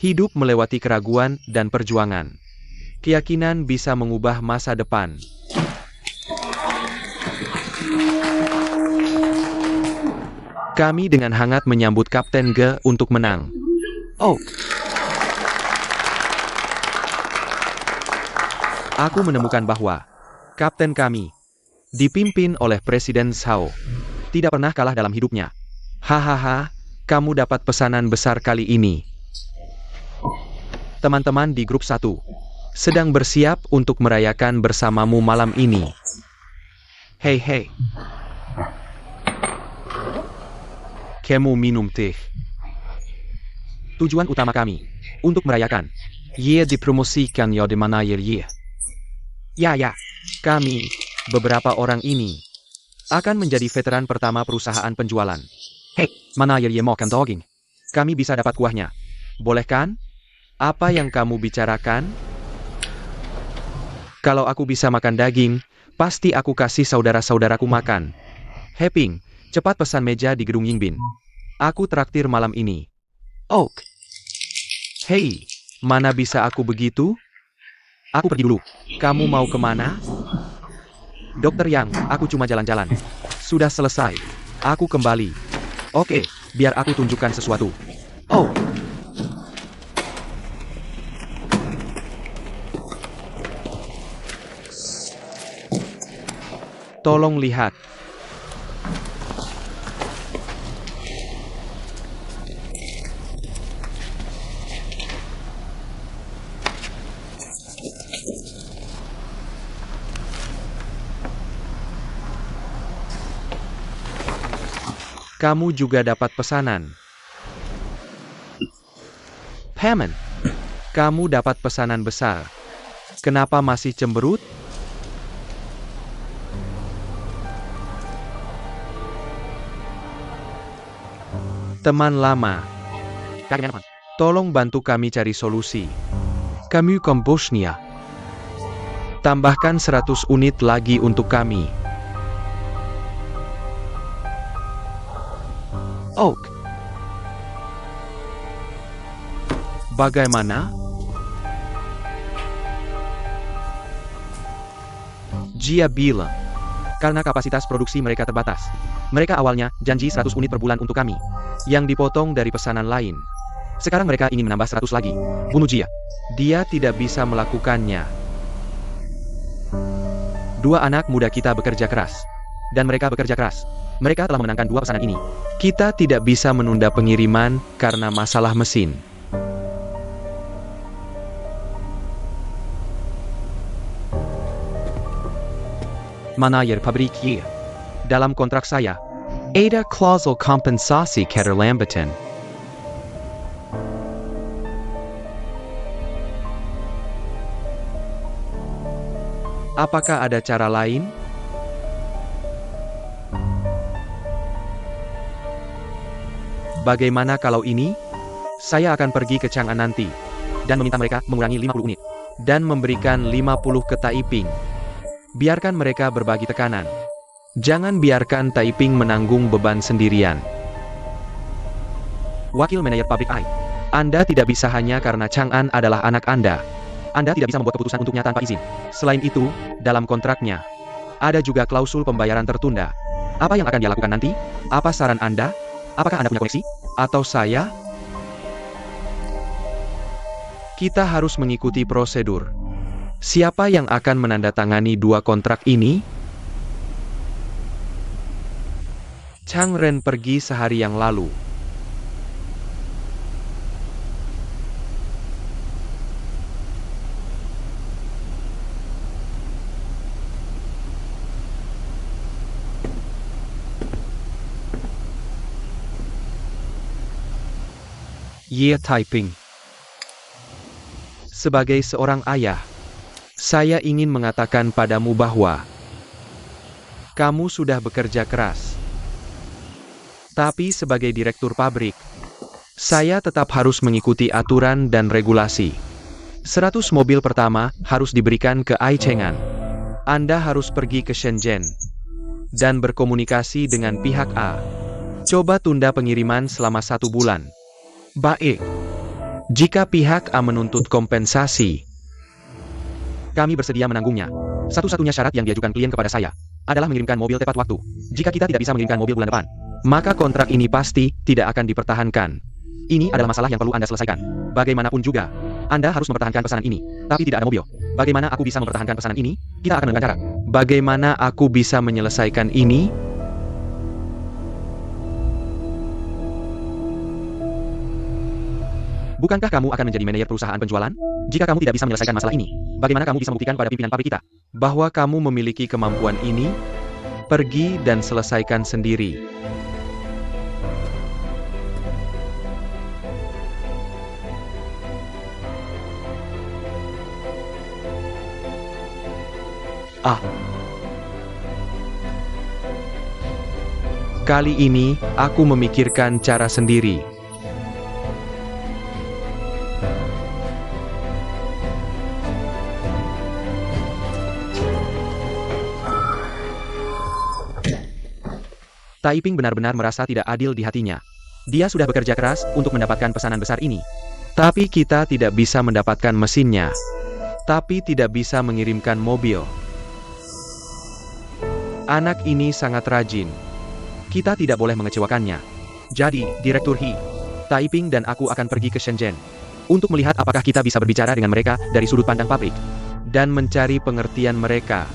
Hidup melewati keraguan dan perjuangan. Keyakinan bisa mengubah masa depan. Kami dengan hangat menyambut Kapten Ge untuk menang. Aku menemukan bahwa Kapten kami, dipimpin oleh Presiden Zhao, tidak pernah kalah dalam hidupnya. kamu dapat pesanan besar kali ini. Teman-teman di grup 1 sedang bersiap untuk merayakan bersamamu malam ini. Hei. Kamu minum teh. Tujuan utama kami untuk merayakan. Ye dipromosikan ya di mana ye. Ya. Kami, beberapa orang ini, akan menjadi veteran pertama perusahaan penjualan. Hei, mana ye makan daging? Kami bisa dapat kuahnya. Boleh kan? Apa yang kamu bicarakan? Kalau aku bisa makan daging, pasti aku kasih saudara-saudaraku makan. Heping, cepat pesan meja di gedung Yingbin. Aku traktir malam ini. Oak. Hei, mana bisa aku begitu? Aku pergi dulu. Kamu mau kemana? Dokter Yang, aku cuma jalan-jalan. Sudah selesai. Aku kembali. Oke, biar aku tunjukkan sesuatu. Oh. Tolong lihat. Kamu juga dapat pesanan. Paman, kamu dapat pesanan besar. Kenapa masih cemberut? Teman lama, tolong bantu kami cari solusi. Kami ke Bosnia. Tambahkan 100 unit lagi untuk kami. Oak. Bagaimana? Jia bilang, karena kapasitas produksi mereka terbatas. Mereka awalnya janji 100 unit per bulan untuk kami, yang dipotong dari pesanan lain. Sekarang mereka ingin menambah 100 lagi. Bunuh Jia. Dia tidak bisa melakukannya. Dua anak muda kita bekerja keras. Dan mereka bekerja keras. Mereka telah memenangkan 2 pesanan ini. Kita tidak bisa menunda pengiriman karena masalah mesin. Manajer pabrik Ye. Dalam kontrak saya, ada klausul kompensasi keterlambatan. Apakah ada cara lain? Bagaimana kalau ini? Saya akan pergi ke Chang'an nanti, dan meminta mereka mengurangi 50 unit, dan memberikan 50 ke Taiping. Biarkan mereka berbagi tekanan. Jangan biarkan Taiping menanggung beban sendirian. Wakil manajer pabrik AI, Anda tidak bisa hanya karena Chang'an adalah anak Anda. Anda tidak bisa membuat keputusan untuknya tanpa izin. Selain itu, dalam kontraknya, ada juga klausul pembayaran tertunda. Apa yang akan dia lakukan nanti? Apa saran Anda? Apakah Anda punya koneksi? Atau saya? Kita harus mengikuti prosedur. Siapa yang akan menandatangani 2 kontrak ini? Chang Ren pergi sehari yang lalu. Ye Taiping. Sebagai seorang ayah, saya ingin mengatakan padamu bahwa kamu sudah bekerja keras. Tapi sebagai direktur pabrik, saya tetap harus mengikuti aturan dan regulasi. 100 mobil pertama harus diberikan ke Ai Cheng'an. Anda harus pergi ke Shenzhen dan berkomunikasi dengan pihak A. Coba tunda pengiriman selama 1 bulan. Baik. Jika pihak A menuntut kompensasi, kami bersedia menanggungnya. Satu-satunya syarat yang diajukan klien kepada saya adalah mengirimkan mobil tepat waktu. Jika kita tidak bisa mengirimkan mobil bulan depan, maka kontrak ini pasti tidak akan dipertahankan. Ini adalah masalah yang perlu Anda selesaikan. Bagaimanapun juga, Anda harus mempertahankan pesanan ini, tapi tidak ada mobil. Bagaimana aku bisa mempertahankan pesanan ini? Kita akan menemukan cara. Bagaimana aku bisa menyelesaikan ini? Bukankah kamu akan menjadi manajer perusahaan penjualan? Jika kamu tidak bisa menyelesaikan masalah ini, bagaimana kamu bisa membuktikan pada pimpinan pabrik kita bahwa kamu memiliki kemampuan ini? Pergi dan selesaikan sendiri. Kali ini, aku memikirkan cara sendiri. Taiping benar-benar merasa tidak adil di hatinya. Dia sudah bekerja keras untuk mendapatkan pesanan besar ini. Tapi kita tidak bisa mendapatkan mesinnya. Tapi tidak bisa mengirimkan mobil. Anak ini sangat rajin. Kita tidak boleh mengecewakannya. Jadi, Direktur He, Taiping dan aku akan pergi ke Shenzhen untuk melihat apakah kita bisa berbicara dengan mereka dari sudut pandang pabrik dan mencari pengertian mereka.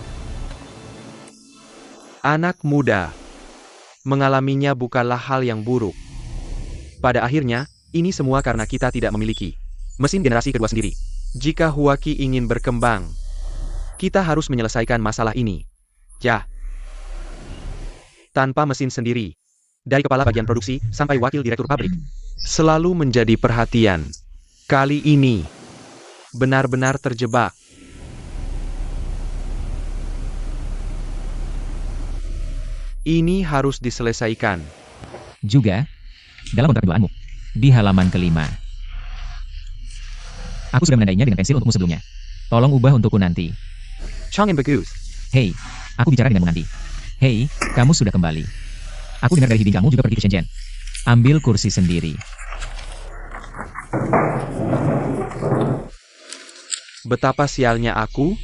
Anak muda. Mengalaminya bukanlah hal yang buruk. Pada akhirnya, ini semua karena kita tidak memiliki mesin generasi kedua sendiri. Jika Huaki ingin berkembang, kita harus menyelesaikan masalah ini. Ya. Tanpa mesin sendiri, dari kepala bagian produksi sampai wakil direktur pabrik, selalu menjadi perhatian. Kali ini, benar-benar terjebak. Ini harus diselesaikan. Juga, dalam kontrak penjualanmu, di halaman kelima. Aku sudah menandainya dengan pensil untukmu sebelumnya. Tolong ubah untukku nanti. Changin bagus. Hei, aku bicara denganmu nanti. Hei, kamu sudah kembali. Aku dengar dari hiding kamu juga pergi ke Shenzhen. Ambil kursi sendiri. Betapa sialnya aku.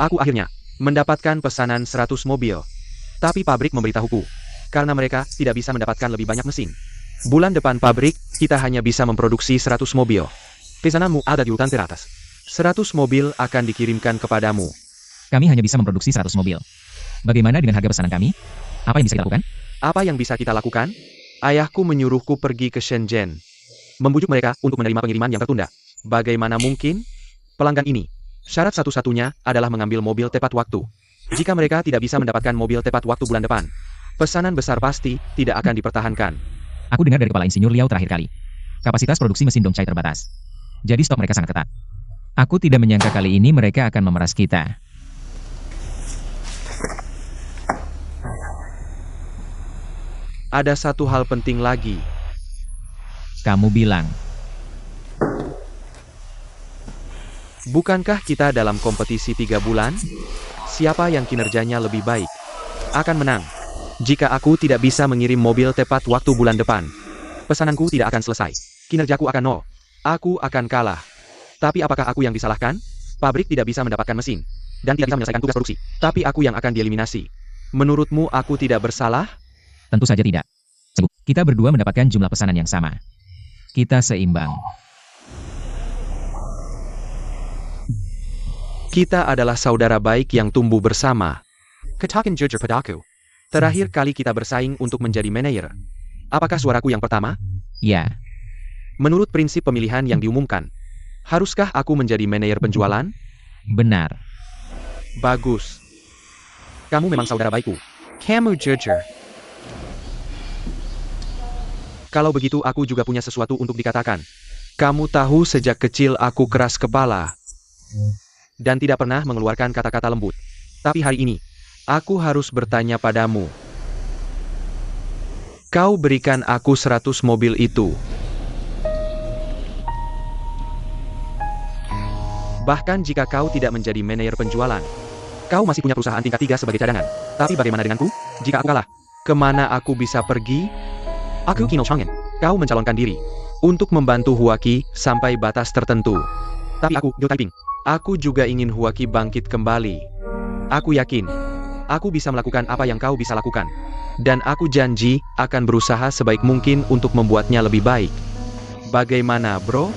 Aku akhirnya mendapatkan pesanan 100 mobil. Tapi pabrik memberitahuku, karena mereka tidak bisa mendapatkan lebih banyak mesin. Bulan depan pabrik, kita hanya bisa memproduksi 100 mobil. Pesananmu ada di urutan teratas. 100 mobil akan dikirimkan kepadamu. Kami hanya bisa memproduksi 100 mobil. Bagaimana dengan harga pesanan kami? Apa yang bisa kita lakukan? Apa yang bisa kita lakukan? Ayahku menyuruhku pergi ke Shenzhen. Membujuk mereka untuk menerima pengiriman yang tertunda. Bagaimana mungkin? Pelanggan ini, syarat satu-satunya adalah mengambil mobil tepat waktu. Jika mereka tidak bisa mendapatkan mobil tepat waktu bulan depan, pesanan besar pasti tidak akan dipertahankan. Aku dengar dari kepala insinyur Liao terakhir kali. Kapasitas produksi mesin Dongchai terbatas. Jadi stok mereka sangat ketat. Aku tidak menyangka kali ini mereka akan memeras kita. Ada satu hal penting lagi. Kamu bilang, bukankah kita dalam kompetisi 3 bulan? Siapa yang kinerjanya lebih baik akan menang. Jika aku tidak bisa mengirim mobil tepat waktu bulan depan, pesananku tidak akan selesai. Kinerjaku akan nol. Aku akan kalah. Tapi apakah aku yang disalahkan? Pabrik tidak bisa mendapatkan mesin dan tidak bisa menyelesaikan tugas produksi. Tapi aku yang akan dieliminasi. Menurutmu aku tidak bersalah? tentu saja tidak. Kita berdua mendapatkan jumlah pesanan yang sama. Kita seimbang. Kita adalah saudara baik yang tumbuh bersama. Katakan jujur padaku. Terakhir kali kita bersaing untuk menjadi manajer. Apakah suaraku yang pertama? Ya. Menurut prinsip pemilihan yang diumumkan, haruskah aku menjadi manajer penjualan? Benar. Bagus. Kamu memang saudara baikku. Kamu jujur. Kalau begitu aku juga punya sesuatu untuk dikatakan. Kamu tahu sejak kecil aku keras kepala. Dan tidak pernah mengeluarkan kata-kata lembut. Tapi hari ini, aku harus bertanya padamu. Kau berikan aku 100 mobil itu. Bahkan jika kau tidak menjadi manajer penjualan, kau masih punya perusahaan tingkat 3 sebagai cadangan. Tapi bagaimana denganku? Jika aku kalah, kemana aku bisa pergi? Aku Kino Chang'en. Kau mencalonkan diri untuk membantu Huaki sampai batas tertentu. Tapi aku, Liu Taiping, aku juga ingin Huaki bangkit kembali. Aku yakin, aku bisa melakukan apa yang kau bisa lakukan. Dan aku janji akan berusaha sebaik mungkin untuk membuatnya lebih baik. Bagaimana, bro?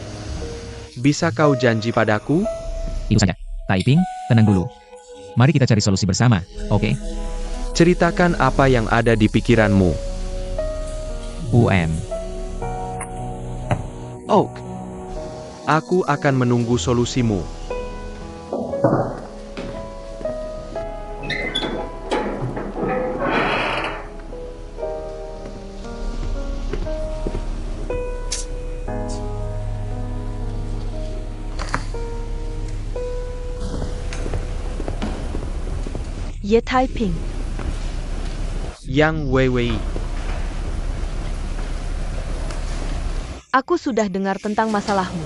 Bisa kau janji padaku? Itu saja. Taiping, tenang dulu. Mari kita cari solusi bersama, oke? Ceritakan apa yang ada di pikiranmu. UM. Oak. Aku akan menunggu solusimu. Ye Taiping. Yang Weiwei. Aku sudah dengar tentang masalahmu.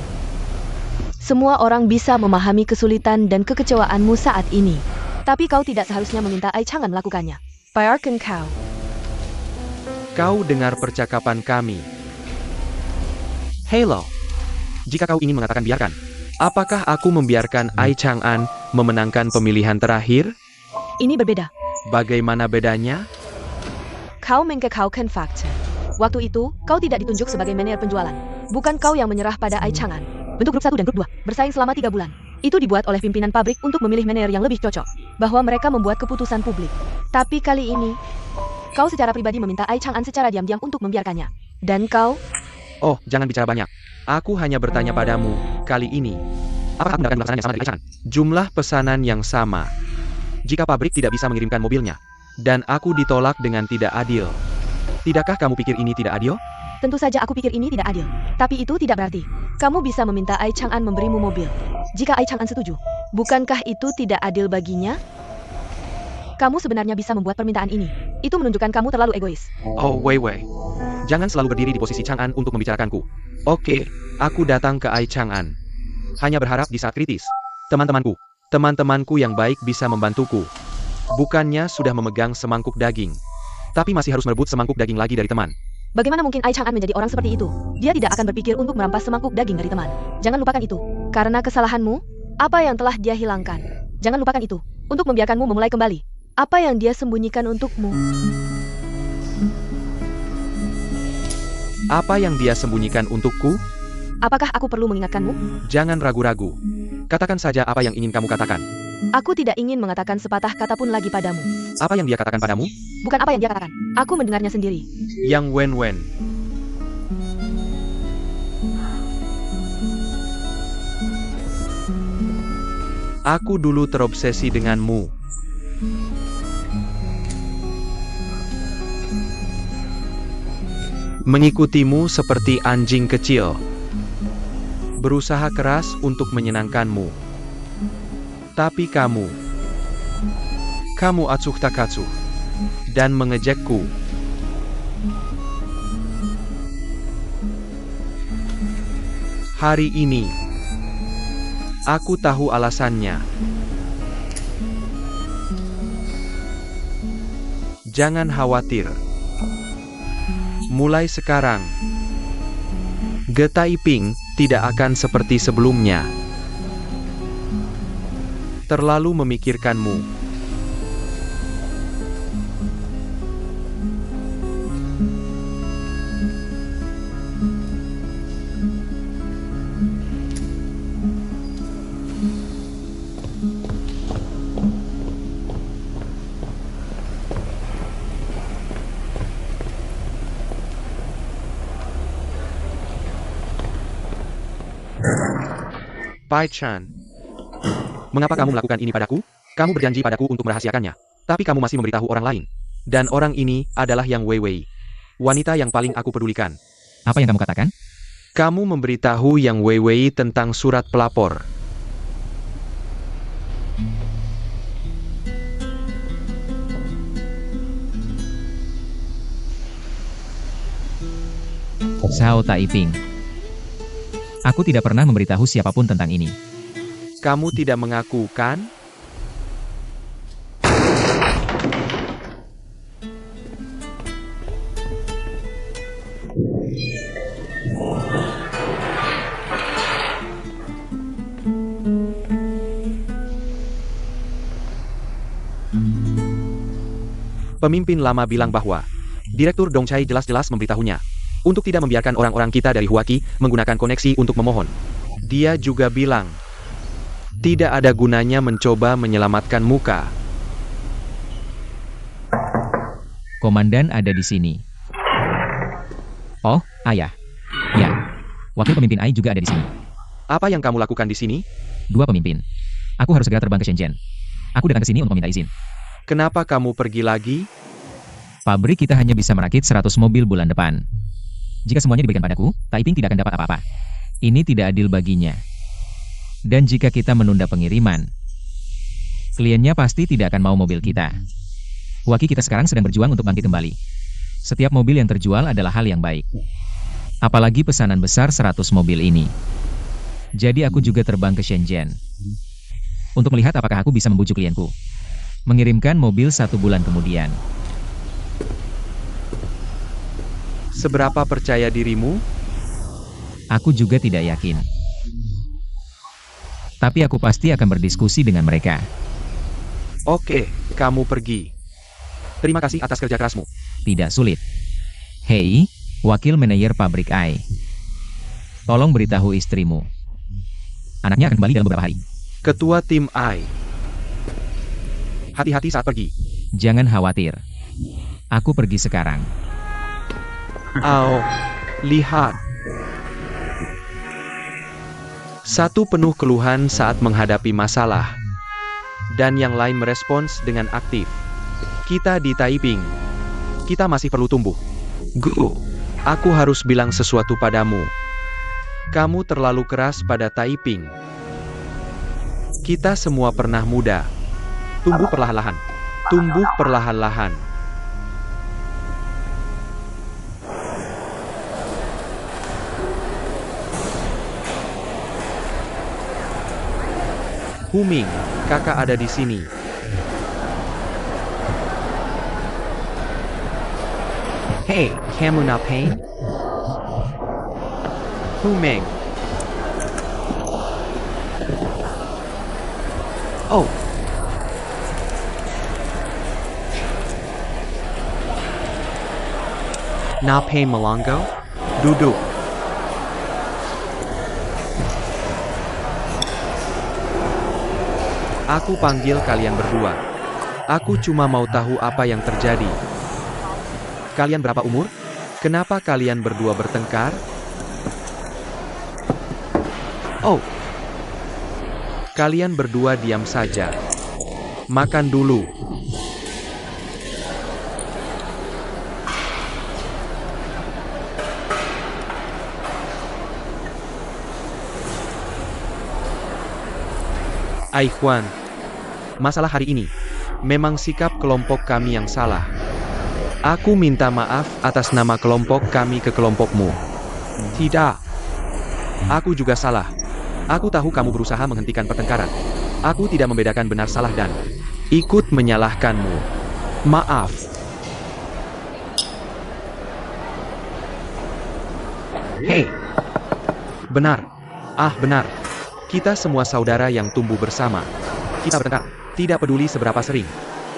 Semua orang bisa memahami kesulitan dan kekecewaanmu saat ini. Tapi kau tidak seharusnya meminta Ai Chang'an melakukannya. Biarkan kau. Kau dengar percakapan kami. Hello. Jika kau ingin mengatakan biarkan, apakah aku membiarkan Ai Chang'an memenangkan pemilihan terakhir? Ini berbeda. Bagaimana bedanya? Kau mengkekaukan fakta. Waktu itu, kau tidak ditunjuk sebagai manajer penjualan. Bukan kau yang menyerah pada Ai Chang'an. Bentuk grup 1 dan grup 2, bersaing selama 3 bulan. Itu dibuat oleh pimpinan pabrik untuk memilih manajer yang lebih cocok. Bahwa mereka membuat keputusan publik. Tapi kali ini, kau secara pribadi meminta Ai Chang'an secara diam-diam untuk membiarkannya. Dan kau? Oh, jangan bicara banyak. Aku hanya bertanya padamu, kali ini. Apakah aku mendapatkan pesanan yang sama dari Ai Chang'an? Jumlah pesanan yang sama. Jika pabrik tidak bisa mengirimkan mobilnya, dan aku ditolak dengan tidak adil. Tidakkah kamu pikir ini tidak adil? Tentu saja aku pikir ini tidak adil. Tapi itu tidak berarti kamu bisa meminta Ai Chang'an memberimu mobil. Jika Ai Chang'an setuju, bukankah itu tidak adil baginya? Kamu sebenarnya bisa membuat permintaan ini. Itu menunjukkan kamu terlalu egois. Oh, Weiwei. Jangan selalu berdiri di posisi Chang'an untuk membicarakanku. Oke, aku datang ke Ai Chang'an. Hanya berharap di saat kritis. Teman-temanku yang baik bisa membantuku. Bukannya sudah memegang semangkuk daging, tapi masih harus merebut semangkuk daging lagi dari teman. Bagaimana mungkin Ai Chang'an menjadi orang seperti itu? Dia tidak akan berpikir untuk merampas semangkuk daging dari teman. Jangan lupakan itu. Karena kesalahanmu, apa yang telah dia hilangkan. Jangan lupakan itu. Untuk membiarkanmu memulai kembali. Apa yang dia sembunyikan untukmu? Apa yang dia sembunyikan untukku? Apakah aku perlu mengingatkanmu? Jangan ragu-ragu. Katakan saja apa yang ingin kamu katakan. Aku tidak ingin mengatakan sepatah kata pun lagi padamu. Apa yang dia katakan padamu? Bukan apa yang dia katakan. Aku mendengarnya sendiri. Yang Wen. Aku dulu terobsesi denganmu. Mengikutimu seperti anjing kecil. Berusaha keras untuk menyenangkanmu. Tapi kamu atsuh takatsuh dan mengejekku. Hari ini, aku tahu alasannya. Jangan khawatir. Mulai sekarang, Ge Taiping tidak akan seperti sebelumnya. Terlalu memikirkanmu. Pai Chan, mengapa kamu melakukan ini padaku? Kamu berjanji padaku untuk merahasiakannya, tapi kamu masih memberitahu orang lain. Dan orang ini adalah Yang Weiwei, wanita yang paling aku pedulikan. Apa yang kamu katakan? Kamu memberitahu Yang Weiwei tentang surat pelapor. Xiao Taiping. Aku tidak pernah memberitahu siapapun tentang ini. Kamu tidak mengaku, kan? Pemimpin lama bilang bahwa Direktur Dongchai jelas-jelas memberitahunya untuk tidak membiarkan orang-orang kita dari Huaki menggunakan koneksi untuk memohon. Dia juga bilang, tidak ada gunanya mencoba menyelamatkan muka. Komandan ada di sini. Oh, ayah. Ya, wakil pemimpin Ai juga ada di sini. Apa yang kamu lakukan di sini? Dua pemimpin. Aku harus segera terbang ke Shenzhen. Aku datang ke sini untuk meminta izin. Kenapa kamu pergi lagi? Pabrik kita hanya bisa merakit 100 mobil bulan depan. Jika semuanya diberikan padaku, Taiping tidak akan dapat apa-apa. Ini tidak adil baginya. Dan jika kita menunda pengiriman, kliennya pasti tidak akan mau mobil kita. Huaki kita sekarang sedang berjuang untuk bangkit kembali. Setiap mobil yang terjual adalah hal yang baik. Apalagi pesanan besar 100 mobil ini. Jadi aku juga terbang ke Shenzhen. Untuk melihat apakah aku bisa membujuk klienku. Mengirimkan mobil 1 bulan kemudian. Seberapa percaya dirimu? Aku juga tidak yakin. Tapi aku pasti akan berdiskusi dengan mereka. Oke, kamu pergi. Terima kasih atas kerja kerasmu. Tidak sulit. Hei, wakil manajer pabrik AI. Tolong beritahu istrimu. Anaknya akan kembali dalam beberapa hari. Ketua tim I. Hati-hati saat pergi. Jangan khawatir. Aku pergi sekarang. Oh, lihat. Satu penuh keluhan saat menghadapi masalah. Dan yang lain merespons dengan aktif. Kita di Taiping. Kita masih perlu tumbuh. Guru, aku harus bilang sesuatu padamu. Kamu terlalu keras pada Taiping. Kita semua pernah muda. Tumbuh perlahan-lahan. Tumbuh perlahan-lahan. Huming, kakak ada di sini. Hey, kamu ngapain? Huming. Oh. Ngapain melongo? Duduk. Aku panggil kalian berdua. Aku cuma mau tahu apa yang terjadi. Kalian berapa umur? Kenapa kalian berdua bertengkar? Oh. Kalian berdua diam saja. Makan dulu. Aihuan. Masalah hari ini. Memang sikap kelompok kami yang salah. Aku minta maaf atas nama kelompok kami ke kelompokmu. Tidak. Aku juga salah. Aku tahu kamu berusaha menghentikan pertengkaran. Aku tidak membedakan benar salah dan ikut menyalahkanmu. Maaf. Hei. Benar. Benar. Kita semua saudara yang tumbuh bersama. Kita bertengkar. Tidak peduli seberapa sering.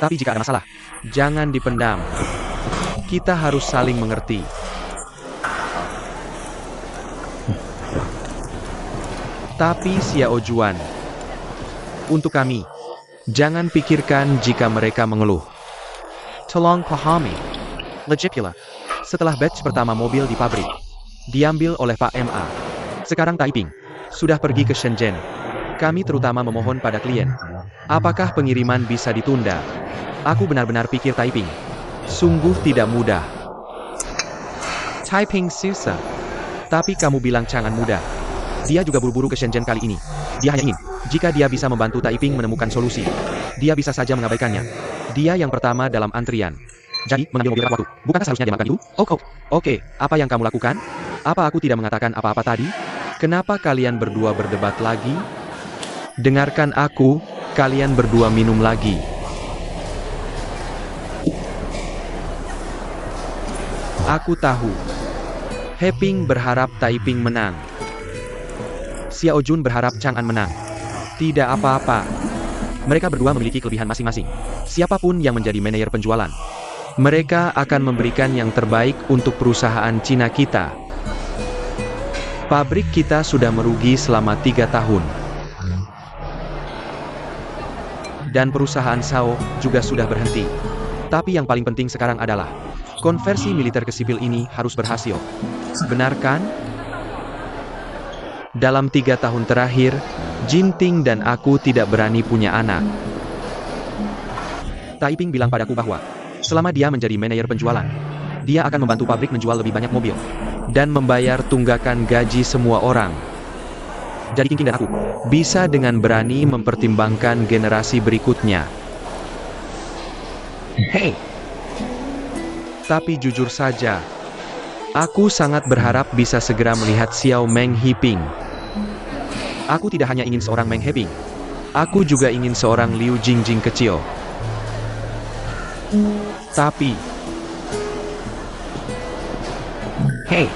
Tapi jika ada masalah, jangan dipendam. Kita harus saling mengerti. Tapi Xiao Juan, untuk kami, jangan pikirkan jika mereka mengeluh. Tolong pahami. Lagi pula, setelah batch pertama mobil di pabrik, diambil oleh Pak MA. Sekarang Taiping sudah pergi ke Shenzhen. Kami terutama memohon pada klien. Apakah pengiriman bisa ditunda? Aku benar-benar pikir Taiping sungguh tidak mudah. Taiping susah. Tapi kamu bilang jangan mudah. Dia juga buru-buru ke Shenzhen kali ini. Dia hanya ingin, jika dia bisa membantu Taiping menemukan solusi, dia bisa saja mengabaikannya. Dia yang pertama dalam antrian. Jadi, mengambil mobil waktu. Bukankah seharusnya dia melakukan itu? Oke, apa yang kamu lakukan? Apa aku tidak mengatakan apa-apa tadi? Kenapa kalian berdua berdebat lagi? Dengarkan aku, kalian berdua minum lagi. Aku tahu. Heping berharap Taiping menang. Xiao Jun berharap Chang'an menang. Tidak apa-apa. Mereka berdua memiliki kelebihan masing-masing. Siapapun yang menjadi manajer penjualan, mereka akan memberikan yang terbaik untuk perusahaan Cina kita. Pabrik kita sudah merugi selama 3 tahun. Dan perusahaan Shao juga sudah berhenti. Tapi yang paling penting sekarang adalah konversi militer ke sipil ini harus berhasil. Benar kan? Dalam 3 tahun terakhir, Jinting dan aku tidak berani punya anak. Taiping bilang padaku bahwa, selama dia menjadi manajer penjualan, dia akan membantu pabrik menjual lebih banyak mobil, dan membayar tunggakan gaji semua orang. Jadi King dan aku, bisa dengan berani mempertimbangkan generasi berikutnya. Hei, Tapi jujur saja, aku sangat berharap bisa segera melihat Xiao Meng Hiping. Aku tidak hanya ingin seorang Meng Hiping, aku juga ingin seorang Liu Jingjing kecil. Tapi, hei.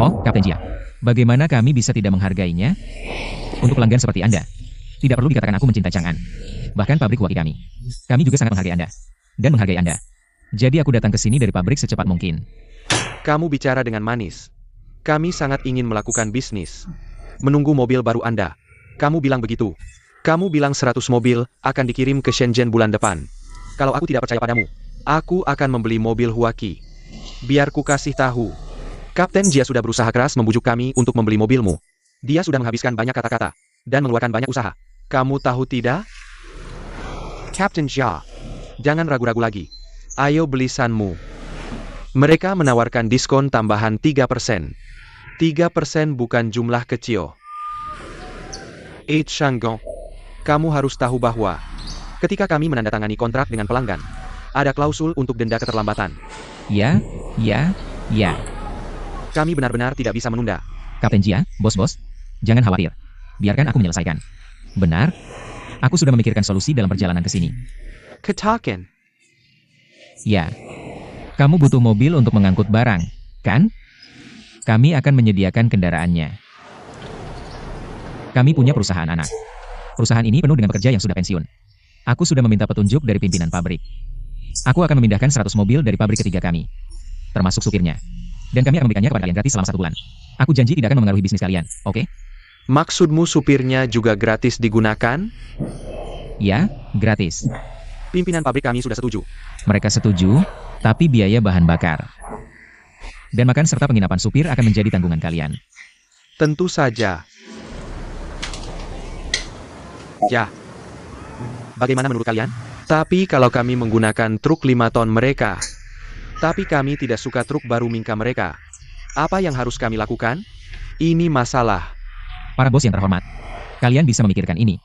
Oh, Kapten Jia. Bagaimana kami bisa tidak menghargainya? Untuk pelanggan seperti Anda, tidak perlu dikatakan aku mencintai Chang'an. Bahkan pabrik Huaki kami. Kami juga sangat menghargai Anda. Dan menghargai Anda. Jadi aku datang ke sini dari pabrik secepat mungkin. kamu bicara dengan manis. Kami sangat ingin melakukan bisnis. Menunggu mobil baru Anda. Kamu bilang begitu. Kamu bilang 100 mobil akan dikirim ke Shenzhen bulan depan. Kalau aku tidak percaya padamu, aku akan membeli mobil Huaki. Biar ku kasih tahu. Kapten Jia sudah berusaha keras membujuk kami untuk membeli mobilmu. Dia sudah menghabiskan banyak kata-kata dan mengeluarkan banyak usaha. Kamu tahu tidak? Kapten Jia, jangan ragu-ragu lagi. Ayo beli Sanmu. Mereka menawarkan diskon tambahan 3%. 3% bukan jumlah kecil. Shanggong, kamu harus tahu bahwa ketika kami menandatangani kontrak dengan pelanggan, ada klausul untuk denda keterlambatan. Ya. Kami benar-benar tidak bisa menunda. Kapten Jia, bos-bos, jangan khawatir. Biarkan aku menyelesaikan. Benar, aku sudah memikirkan solusi dalam perjalanan ke sini. Ketaken. Ya, kamu butuh mobil untuk mengangkut barang, kan? Kami akan menyediakan kendaraannya. Kami punya perusahaan anak. Perusahaan ini penuh dengan pekerja yang sudah pensiun. Aku sudah meminta petunjuk dari pimpinan pabrik. Aku akan memindahkan 100 mobil dari pabrik ketiga kami, termasuk supirnya. Dan kami akan memberikannya kepada kalian gratis selama 1 bulan. Aku janji tidak akan mengaruhi bisnis kalian, oke? Maksudmu supirnya juga gratis digunakan? Ya, gratis. Pimpinan pabrik kami sudah setuju. Mereka setuju, tapi biaya bahan bakar dan makan serta penginapan supir akan menjadi tanggungan kalian. Tentu saja. Ya. Bagaimana menurut kalian? Tapi kalau kami menggunakan truk 5 ton mereka, tapi kami tidak suka truk baru Mingka mereka, apa yang harus kami lakukan? Ini masalah. Para bos yang terhormat, kalian bisa memikirkan ini.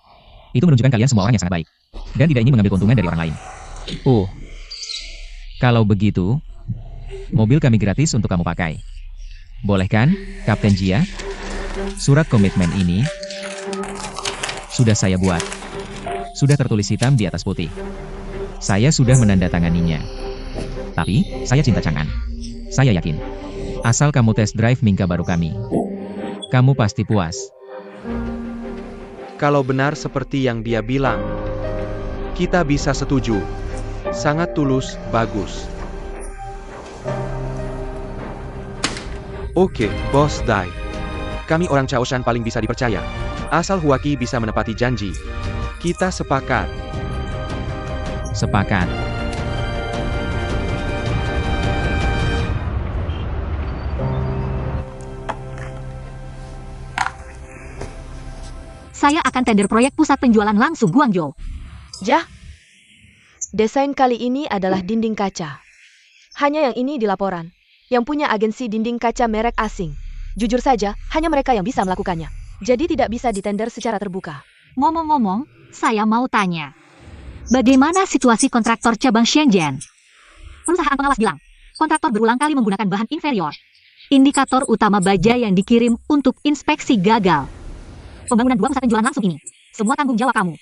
Itu menunjukkan kalian semua orang yang sangat baik dan tidak ingin mengambil keuntungan dari orang lain. Kalau begitu, mobil kami gratis untuk kamu pakai. Boleh kan, Kapten Jia? Surat komitmen ini sudah saya buat. Sudah tertulis hitam di atas putih. Saya sudah menandatanganinya. Tapi, saya cinta Chang'an. Saya yakin. Asal kamu test drive Mingka baru kami, kamu pasti puas. Kalau benar seperti yang dia bilang, kita bisa setuju. Sangat tulus, bagus. Oke, Bos Dai. Kami orang Chaoshan paling bisa dipercaya. Asal Huaki bisa menepati janji. Kita sepakat. Sepakat. Saya akan tender proyek pusat penjualan langsung Guangzhou. Jah, desain kali ini adalah dinding kaca. Hanya yang ini di laporan, yang punya agensi dinding kaca merek asing. Jujur saja, hanya mereka yang bisa melakukannya. Jadi tidak bisa ditender secara terbuka. Ngomong-ngomong, saya mau tanya. Bagaimana situasi kontraktor cabang Shenzhen? Perusahaan pengawas bilang, kontraktor berulang kali menggunakan bahan inferior. Indikator utama baja yang dikirim untuk inspeksi gagal. Pembangunan 2 pusat penjualan langsung ini, semua tanggung jawab kamu.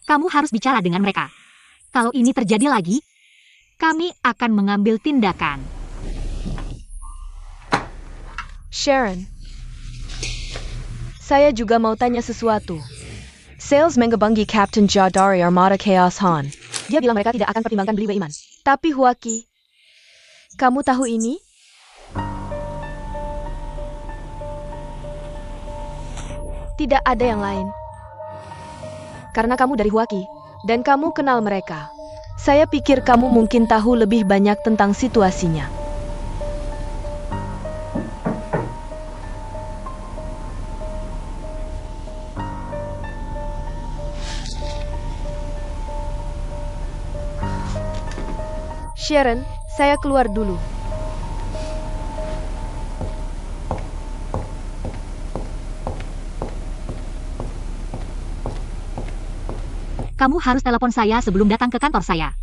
Kamu harus bicara dengan mereka. Kalau ini terjadi lagi, kami akan mengambil tindakan. Sharon, saya juga mau tanya sesuatu. Sales mengebanggi Captain Jia dari Armada Chaos Han. Dia bilang mereka tidak akan pertimbangkan beli Weiman. Tapi Huaki, kamu tahu ini? Tidak ada yang lain. Karena kamu dari Huaki, dan kamu kenal mereka. Saya pikir kamu mungkin tahu lebih banyak tentang situasinya. Sharon, saya keluar dulu. Kamu harus telepon saya sebelum datang ke kantor saya.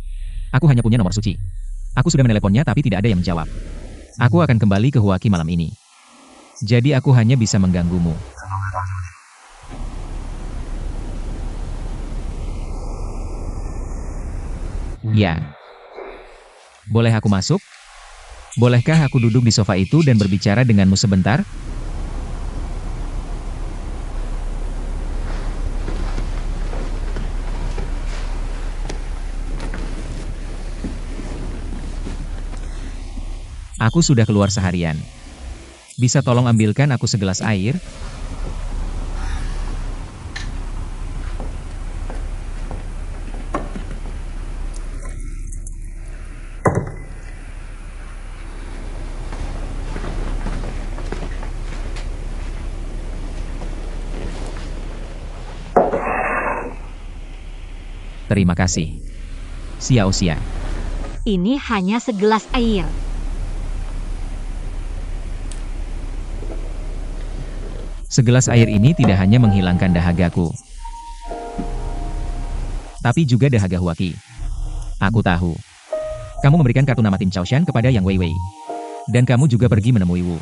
Aku hanya punya nomor Suci. Aku sudah meneleponnya tapi tidak ada yang menjawab. Aku akan kembali ke Huaki malam ini. Jadi aku hanya bisa mengganggumu. Ya. Boleh aku masuk? Bolehkah aku duduk di sofa itu dan berbicara denganmu sebentar? Aku sudah keluar seharian. Bisa tolong ambilkan aku segelas air? Terima kasih. Xiao Xia. Ini hanya segelas air. Segelas air ini tidak hanya menghilangkan dahagaku, tapi juga dahaga Huaki. Aku tahu. Kamu memberikan kartu nama tim Chaoshan kepada Yang Weiwei. Dan kamu juga pergi menemui Wu.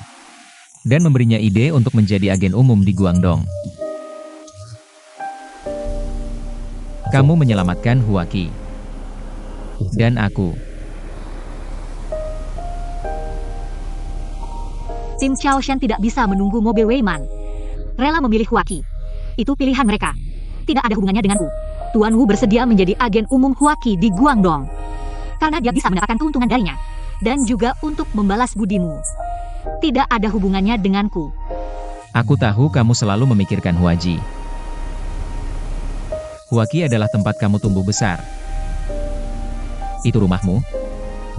Dan memberinya ide untuk menjadi agen umum di Guangdong. Kamu menyelamatkan Huaki. Dan aku. Tim Chaoshan tidak bisa menunggu mobil Weiman. Rela memilih Huaki. Itu pilihan mereka. Tidak ada hubungannya denganku. Tuan Wu bersedia menjadi agen umum Huaki di Guangdong. Karena dia bisa mendapatkan keuntungan darinya. Dan juga untuk membalas budimu. Tidak ada hubungannya denganku. Aku tahu kamu selalu memikirkan Huaji. Huaki adalah tempat kamu tumbuh besar. Itu rumahmu.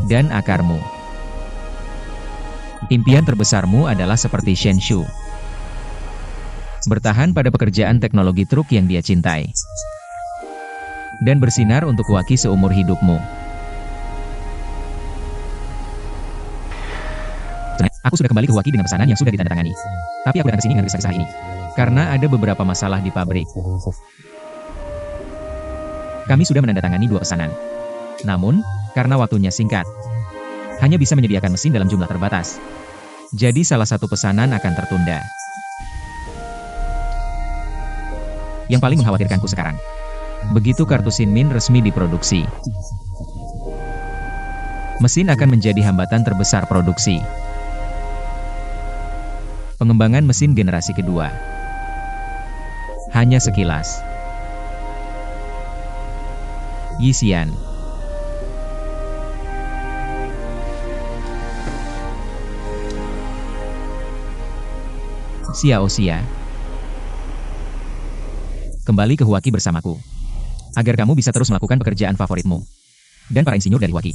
Dan akarmu. Impian terbesarmu adalah seperti Shen Shu. Bertahan pada pekerjaan teknologi truk yang dia cintai. Dan bersinar untuk Huaki seumur hidupmu. Aku sudah kembali ke Huaki dengan pesanan yang sudah ditandatangani. Tapi aku datang ke sini dengan kisah-kisah ini. Karena ada beberapa masalah di pabrik. Kami sudah menandatangani 2 pesanan. Namun, karena waktunya singkat, hanya bisa menyediakan mesin dalam jumlah terbatas. Jadi salah satu pesanan akan tertunda. Yang paling mengkhawatirkanku sekarang. Begitu kartu Sinmin resmi diproduksi, mesin akan menjadi hambatan terbesar produksi. Pengembangan mesin generasi kedua. Hanya sekilas. Yisian. Xiao Xia. Kembali ke Huaki bersamaku. Agar kamu bisa terus melakukan pekerjaan favoritmu. Dan para insinyur dari Huaki.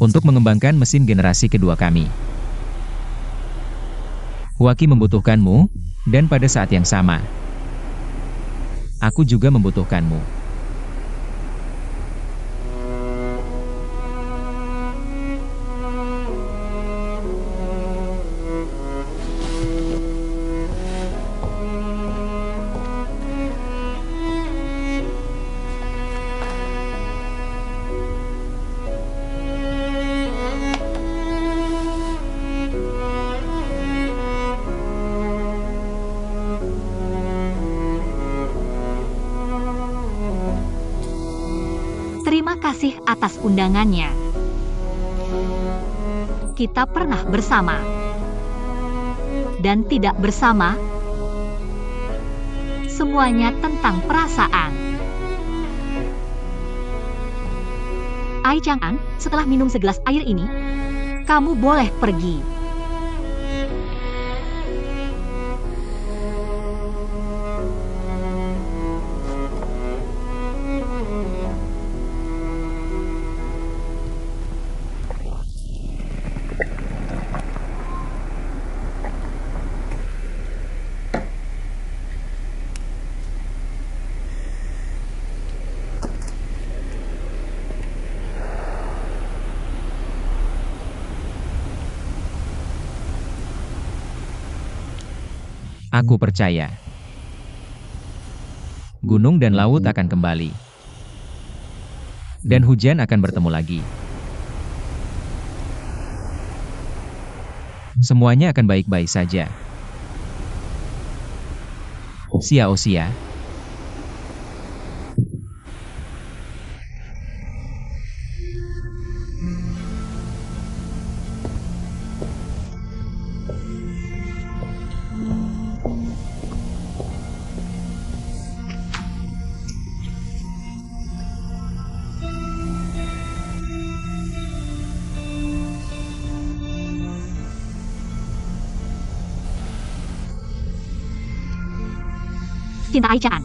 Untuk mengembangkan mesin generasi kedua kami. Huaki membutuhkanmu, dan pada saat yang sama, aku juga membutuhkanmu. Terima kasih atas undangannya. Kita pernah bersama. Dan tidak bersama. Semuanya tentang perasaan. Ai Chang'an, setelah minum segelas air ini, kamu boleh pergi. Aku percaya. Gunung dan laut akan kembali. Dan hujan akan bertemu lagi. Semuanya akan baik-baik saja. Xiao Xia. Cinta Aichan.